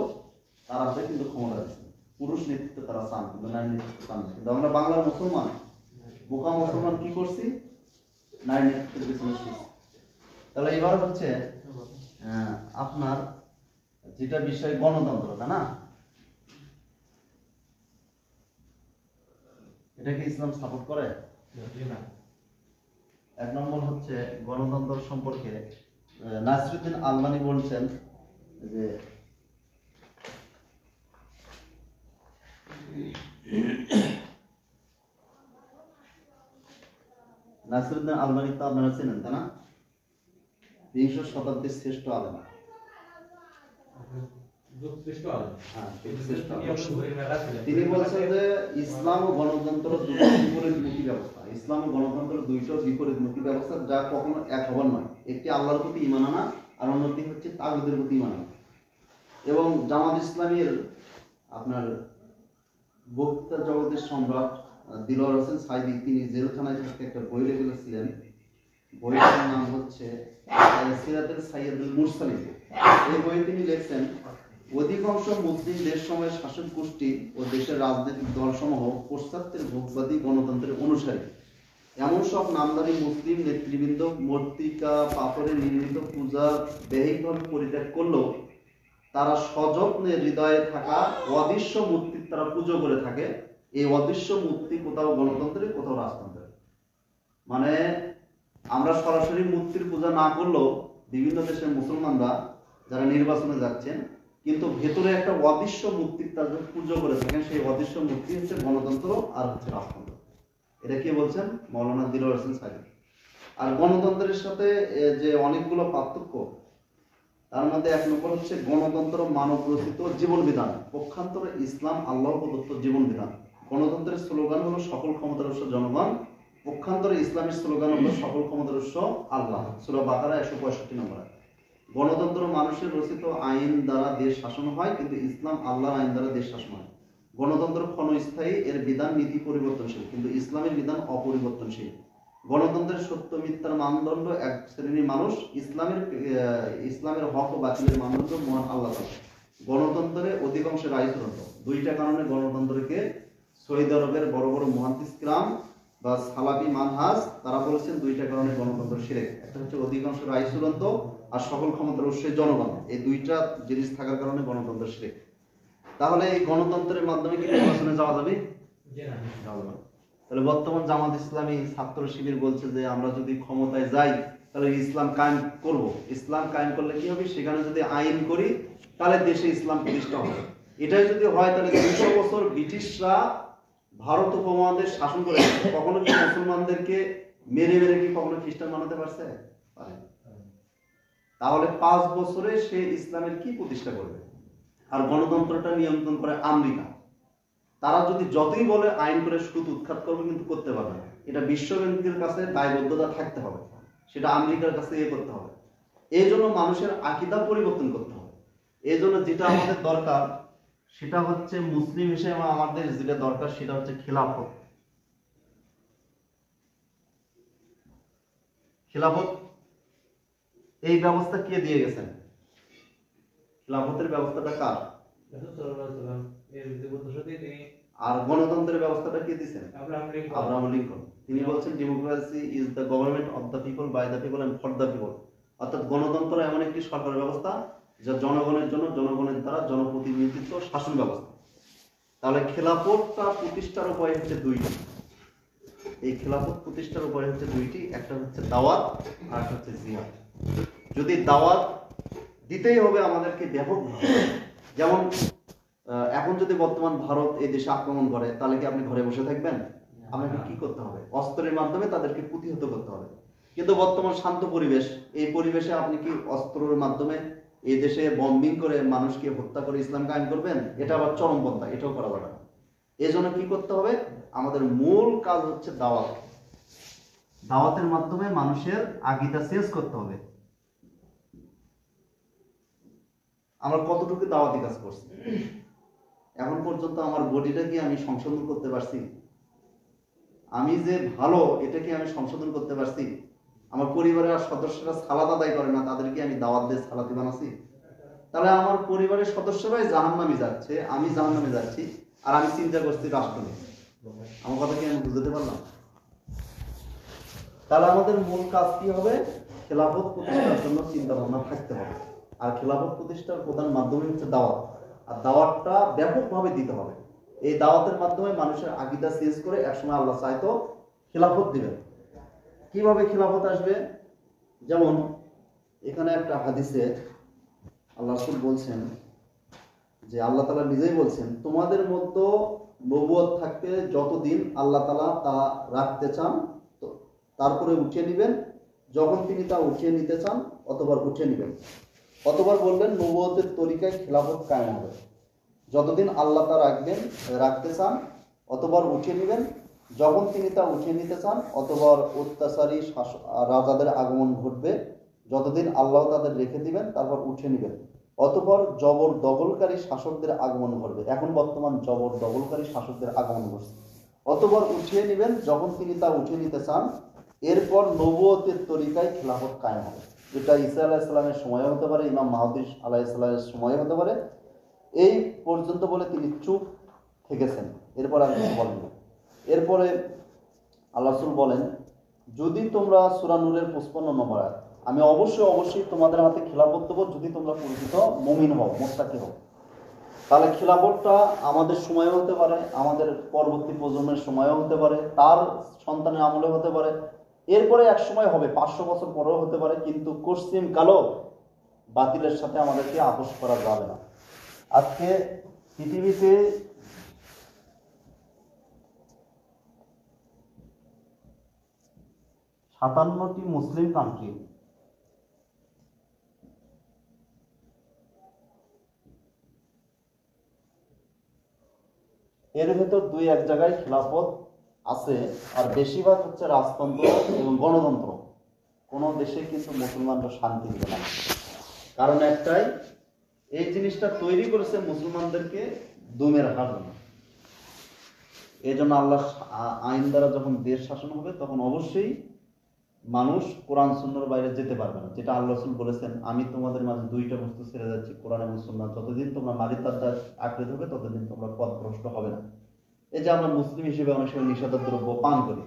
তারা কিন্তু ক্ষমতা দিচ্ছেন। পুরুষ নেতৃত্ব তারা চান, কিন্তু নারী নেতৃত্ব চান না। কিন্তু আমরা বাংলার মুসলমান, বোকা মুসলমান কি করছি? নারী নেতৃত্বের পিছনে ছুটছি। তাহলে এবার হচ্ছে আপনার যেটা বিষয় গণতন্ত্র, তাই না? এটা কি ইসলাম সাপোর্ট করে? এক নম্বর হচ্ছে গণতন্ত্র সম্পর্কে নাসিরুদ্দিন আলমানি বলছেন যে নাসিরুদ্দিন আলমানি তো আপনারা চেনেন, তাই না? 20 শতাব্দীর শ্রেষ্ঠ আলেম। তিনি বলছেন যে ইসলাম ও গণতন্ত্র দুটো বিপরীতমুখী ব্যবস্থা। ইসলাম ও গণতন্ত্র দুইটো বিপরীতমুখী ব্যবস্থা, যা কখনো এক হবার নয়। একটি আল্লাহর প্রতি ঈমান আনা, আর অন্যটি হচ্ছে তাগুতের প্রতি ঈমান আনা। এবং জামাত ইসলামীর আপনার বক্তা জগতের সম্রাট দিলওয়ার হোসেন সাঈদী, তিনি জেলখানায় থাকতে একটা বই লিখেছিলেন। বইটার নাম হচ্ছে সিরাতুল সাইয়্যিদুল মুরসালিন। এই বইয়ে তিনি লিখছেন, অধিকাংশ মুসলিম দেশসমূহের শাসক গোষ্ঠী ও দেশের রাজনৈতিক দলসমূহ পাশ্চাত্যের ভোগবাদী গণতন্ত্রের অনুসারী। এমন সব নামদারি মুসলিম নেতৃবৃন্দ মূর্তিকা পাথরে নির্মিত পূজা ব্যয়িকভাবে পরিত্যাগ করলেও তারা সযত্নে হৃদয়ে থাকা অদৃশ্য মূর্তির তারা পুজো করে থাকে। এই অদৃশ্য মূর্তি কোথাও গণতন্ত্রে, কোথাও রাজতন্ত্রে। মানে আমরা সরাসরি মূর্তির পূজা না করলেও বিভিন্ন দেশের মুসলমানরা যারা নির্বাচনে যাচ্ছেন, কিন্তু ভেতরে একটা অদৃশ্য মূর্তির তারা পুজো করে থাকেন। সেই অদৃশ্য মূর্তি হচ্ছে গণতন্ত্র আর হচ্ছে রাজতন্ত্র। এটা কি বলছেন? মাওলানা দিলওয়ার হোসেন সাঈদী। আর গণতন্ত্রের সাথে যে অনেকগুলো পার্থক্য, তার মধ্যে 1 নম্বর হচ্ছে গণতন্ত্র মানব রচিত জীবন বিধান, পক্ষান্তরে ইসলাম আল্লাহ প্রদত্ত জীবন বিধান। গণতন্ত্রের স্লোগান হলো সকল ক্ষমতার উৎস জনগণ, পক্ষান্তরে ইসলামের স্লোগান হলো সকল ক্ষমতার উৎস আল্লাহ। সূরা বাকারা 165 নম্বর। গণতন্ত্র মানুষের রচিত আইন দ্বারা দেশ শাসন হয়, কিন্তু ইসলাম আল্লাহর আইন দ্বারা দেশ শাসন হয়। গণতন্ত্র ক্ষণস্থায়ী, এর বিধান নীতি পরিবর্তনশীল, কিন্তু ইসলামের বিধান অপরিবর্তনশীল। গণতন্ত্রের সত্য মিথ্যার মানদণ্ড এক শ্রেণীর মানুষ, ইসলামের হক ও বাতিলের মানদণ্ড মহান আল্লাহ তাআলা। গণতন্ত্রে অধিকাংশ রায় চূড়ান্ত। 2টা কারণে গণতন্ত্রকে সৌদি আরবের বড় বড় মুহাদ্দিস কিরাম বা সালাফি মানহাজ তারা বলেছেন 2টা কারণে গণতন্ত্র শিরক। একটা হচ্ছে অধিকাংশ রায় চূড়ান্ত, আর সকল ক্ষমতার উৎস জনগণ। এই 2টা জিনিস থাকার কারণে গণতন্ত্র শিরক। তাহলে এই গণতন্ত্রের মাধ্যমে কি নির্বাচনে যাওয়া যাবে? যাওয়া যাবে। তাহলে বর্তমান জামাত ইসলামী ছাত্র শিবির বলছে যে আমরা যদি ক্ষমতায় যাই তাহলে ইসলাম কায়েম করব। ইসলাম কায়েম করলে কি হবে? সেখানে যদি আইন করি তাহলে দেশে ইসলাম প্রতিষ্ঠা হবে। এটাই যদি হয় তাহলে 200 বছর ব্রিটিশরা ভারত উপমহাদেশ শাসন করে কখনো কি মুসলমানদেরকে মেরে মেরে কি কখনো খ্রিস্টান বানাতে পারছে? পারেনি। তাহলে 5 বছরে সে ইসলামের কি প্রতিষ্ঠা করবে? আর গণতন্ত্রটা নিয়ন্ত্রণ করে আমেরিকা। তারা যদি যতই বলে আইন করে সুদ উৎখাত করবে, কিন্তু করতে পারবে না। এটা বিশ্ব ব্যাংকের কাছে দায়বদ্ধতা থাকতে হবে, সেটা আমেরিকার কাছে করতে হবে। এই জন্য মানুষের আকীদা পরিবর্তন করতে হবে। এই জন্য যেটা আমাদের দরকার সেটা হচ্ছে, মুসলিম হিসেবে আমাদের যেটা দরকার সেটা হচ্ছে খেলাফত। খেলাফত এই ব্যবস্থা কে দিয়ে গেছেন? খেলাফতের ব্যবস্থাটা কার? আর গণতন্ত্রের ব্যবস্থাটা কে দিয়েছেন? Abraham Lincoln. তিনি বলছেন democracy is the government of the people, by the people and for the people. অর্থাৎ গণতন্ত্র এমন একটি সরকার ব্যবস্থা যা জনগণের জন্য, জনগণের দ্বারা জনপ্রতিনিধিত্ব শাসন ব্যবস্থা। তাহলে খেলাফতটা প্রতিষ্ঠার উপায় হচ্ছে দুইটি। এই খেলাফত প্রতিষ্ঠার উপায় হচ্ছে দুইটি, একটা হচ্ছে দাওয়াত আর একটা হচ্ছে জিহাদ। যদি দাওয়াত দিতেই হবে আমাদেরকে ব্যাপকভাবে, যেমন এখন যদি বর্তমান ভারত এই দেশে আক্রমণ করে, তাহলে কি আপনি ঘরে বসে থাকবেন? আপনাকে কি করতে হবে? অস্ত্রের মাধ্যমে তাদেরকে প্রতিহত করতে হবে। কিন্তু বর্তমান শান্ত পরিবেশ, এই পরিবেশে আপনি কি অস্ত্রের মাধ্যমে এই দেশে বম্বিং করে মানুষকে হত্যা করে ইসলাম কায়েম করবেন? এটা আবার চরমপন্থা, এটাও করা যাবে না। এই জন্য কি করতে হবে? আমাদের মূল কাজ হচ্ছে দাওয়াত। দাওয়াতের মাধ্যমে মানুষের আকীদা চেঞ্জ করতে হবে। আমরা কতটুকু দাওয়াতি কাজ করছি? এখন পর্যন্ত আমার বডিটা কি আমি সংশোধন করতে পারছি? আমি যে ভালো এটা কি আমি সংশোধন করতে পারছি? আমার পরিবারের সদস্যরা সালাত আদায় করে না, তাদেরকে আমি দাওয়াত দিয়ে সালাতি বানাচ্ছি? তাহলে আমার পরিবারের সদস্যরাই জাহান্নামে যাচ্ছে, আমি জাহান্নামে যাচ্ছি, আর আমি চিন্তা করছি রাষ্ট্র নিয়ে। আমার কথা কি আমি বুঝতে পারলাম? তাহলে আমাদের মূল কাজ কি হবে? খেলাফত প্রতিষ্ঠার জন্য চিন্তা ভাবনা থাকতে হবে। আর খেলাফত প্রতিষ্ঠার প্রধান মাধ্যম হচ্ছে দাওয়াত। আর দাওয়াতটা ব্যাপকভাবে দিতে হবে। এই দাওয়াতের মাধ্যমে মানুষের আকীদা চেঞ্জ করে একসময় আল্লাহ চাইতো খেলাফত দিবেন। কিভাবে খেলাফত আসবে? যেমন এখানে একটা হাদিসে আল্লাহ রাসূল বলছেন যে, আল্লাহ তাআলা নিজেই বলছেন, তোমাদের মধ্যে নবুয়ত থাকতে যতদিন আল্লাহ তাআলা তা রাখতে চান তো তারপরে উঠিয়ে নেবেন, যখন তিনি তা উঠিয়ে নিতে চান অতবার উঠিয়ে নেবেন। অতবার বললেন নবুয়তের তরিকায় খেলাফত কায়েম হবে। যতদিন আল্লাহ তা রাখতে চান অতবার উঠিয়ে নেবেন, যখন তিনি তা উঠিয়ে নিতে চান অতবার অত্যাচারী রাজাদের আগমন ঘটবে। যতদিন আল্লাহ তাদের রেখে দিবেন তারপর উঠিয়ে নেবেন, অতঃপর জবর দখলকারী শাসকদের আগমন ঘটবে। এখন বর্তমান জবর দখলকারী শাসকদের আগমন ঘটছে। অতঃপর উঠিয়ে নেবেন যখন তিনি তা উঠিয়ে নিতে চান। এরপর নবুয়তের তরিকায় খেলাফত কায়েম হবে। এটা ঈসা আলাইহিস সালামের সময় হতে পারে, ইমাম মাহদী আলাইহিস সালামের সময় হতে পারে। এই পর্যন্ত বলে তিনি চুপ থেকেছেন, এরপর আর কিছু বলেন না। এরপরে আল্লাহ রাসূল বলেন, যদি তোমরা সূরা নূরের 55 নম্বর আয়াত, আমি অবশ্যই তোমাদের হাতে খেলাফত দেব যদি তোমরা পরিচিত মুমিন হও, মুত্তাকি হও। তাহলে খেলাফতটা আমাদের সময় হতে পারে, আমাদের পরবর্তী প্রজন্মের সময়ও হতে পারে, তার সন্তানের আমলে হতে পারে, এরপরে এক সময় হবে, 500 বছর পরেও হতে পারে। কিন্তু কসিম কালো বাতিলের সাথে আমাদেরকে আপোষ করা যাবে না। আজকে পৃথিবীতে সাতান্নটি মুসলিম কান্ট্রি, এর ভেতর 2-1 জায়গায় খেলাফত আছে, আর বেশিরভাগ হচ্ছে রাজতন্ত্র এবং গণতন্ত্র। কোনো দেশে কিন্তু মুসলমানরা শান্তি দিবে না। কারণ একটাই, এই জিনিসটা তৈরি করেছে মুসলমানদেরকে দমে রাখার জন্য। এই জন্য আল্লাহ আইন দ্বারা যখন দেশ শাসন হবে তখন অবশ্যই মানুষ কোরআন সুন্নাহর বাইরে যেতে পারবে না। যেটা আল্লাহ রাসূল বলেছেন, আমি তোমাদের মাঝে 2টা বস্তু ছেড়ে যাচ্ছি, কোরআন এবং সুন্নাহ। যতদিন তোমরা নারীর তার আঁকড়ে ধরবে ততদিন তোমরা পথভ্রষ্ট হবে না। এই যে আমরা মুসলিম হিসেবে অনেক সময় নিষিদ্ধ দ্রব্য পান করি,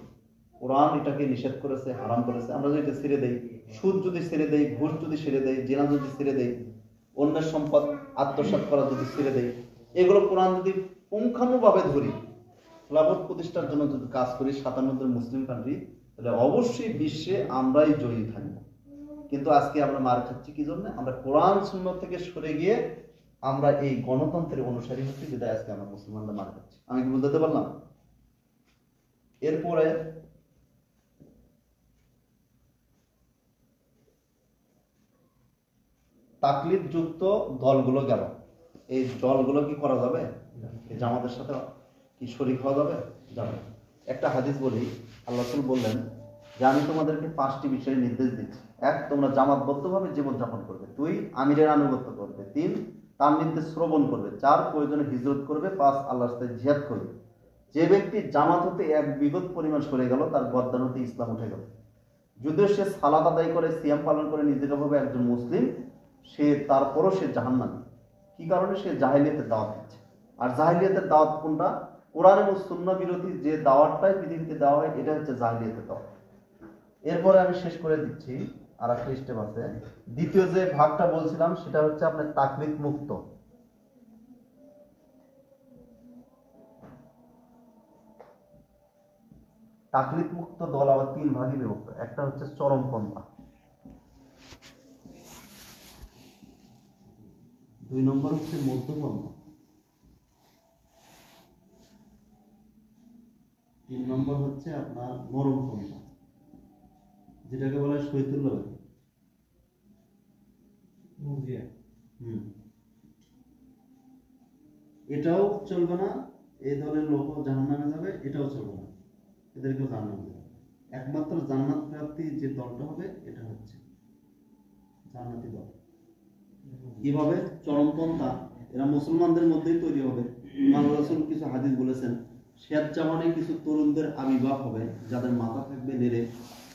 কোরআন এটাকে নিষেধ করেছে, হারাম করেছে। আমরা যদি এটা ছেড়ে দেই, সুদ যদি ছেড়ে দেই, ঘুষ যদি ছেড়ে দেই, জিনা যদি ছেড়ে দেই, অন্যের সম্পদ আত্মসাৎ করা যদি ছেড়ে দেই, এগুলো কোরআন যদি পুঙ্খানুভাবে ধরি, খেলাফত প্রতিষ্ঠার জন্য যদি কাজ করি 57 মুসলিম কান্ট্রি, তাহলে অবশ্যই বিশ্বে আমরাই জয়ী থাকবো। কিন্তু আজকে আমরা মার খাচ্ছি কি জন্য? আমরা কোরআন সুন্নাহ থেকে সরে গিয়ে আমরা এই গণতন্ত্রের অনুসারী হচ্ছি, যেটা আজকে আমরা মুসলমানরা মারা যাচ্ছি। আমি কি বুঝতে পারলাম? এরপরে তাকলিদ যুক্ত দলগুলো গেল, এই দলগুলো কি করা যাবে? এই জামাতের সাথে কি শরীক হওয়া যাবে? যাবে। একটা হাদিস বলি, আল্লাহ রাসূল বললেন যে আমি তোমাদেরকে 5টি বিষয়ে নির্দেশ দিচ্ছি। 1, তোমরা জামাতবদ্ধভাবে জীবনযাপন করবে। 2, আমিরের আনুগত্য করবে। 3, তার নির্দেশ শ্রবণ করবে। 4, প্রয়োজনে হিজরত করবে। 5, আল্লাহর রাস্তায় জিহাদ করবে। যে ব্যক্তি জামাত হতে 1 বিগত পরিমাণ সরে গেল, তার গর্দান হতে ইসলাম উঠে গেল। যদিও সে সালাত আদায় করে, সিয়াম পালন করে নিজেকে ভাবে একজন মুসলিম, তারপরও সে জাহান্নামী। কি কারণে? সে জাহেলিয়াতের দাওয়াত দিচ্ছে। আর জাহেলিয়াতের দাওয়াত কোনটা? কোরআন এবং সুন্নাহ বিরোধী যে দাওয়াতটাই পৃথিবীতে দেওয়া হয়, এটা হচ্ছে জাহেলিয়াতের দাওয়াত। এরপরে আমি শেষ করে দিচ্ছি, আর একটা স্টেপ আছে। দ্বিতীয় যে ভাগটা বলছিলাম সেটা হচ্ছে আপনার তাকলিদ মুক্ত। তাকলিদ মুক্ত দল আবার 3 ভাগে বিভক্ত। একটা হচ্ছে চরমপন্থা, 2 নম্বর হচ্ছে মধ্যপন্থা, 3 নম্বর হচ্ছে আপনার নরমপন্থা, যেটাকে বলা হয় শৈতুল্যবাদী। এটাও চলবে না, এই দলের লোক জাহান্নামে যাবে, এটাও চলবে না, এদেরকেও জাহান্নামে যাবে। একমাত্র জান্নাত প্রাপ্তি যে দলটা হবে, এটা হচ্ছে জান্নাতি দল। কিভাবে? চরমপন্থা, এরা মুসলমানদের মধ্যেই তৈরি হবে। ইমাম রাসূল কিছু হাদিস বলেছেন, স্বেচ্ছামনে কিছু তরুণদের আবির্ভাব হবে, যাদের মাথা থাকবে নেড়ে,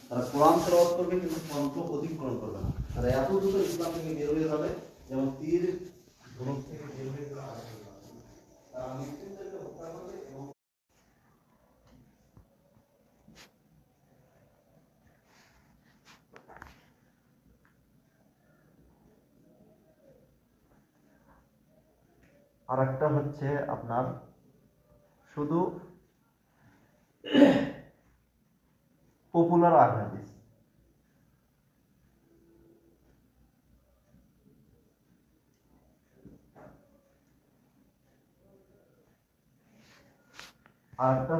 তারা কোরআন তেলাওয়াত করবে কিন্তু কণ্ঠ অতিক্রম করবে না। তারা এত দ্রুত ইসলাম থেকে বের হয়ে যাবে যেমন তীর ধনুক থেকে বের হয়ে গেলে তারা মুসলিমদেরকে হত্যা করবে। এবং আর একটা হচ্ছে আপনার শুধু পপুলার হাদিস। আর একটা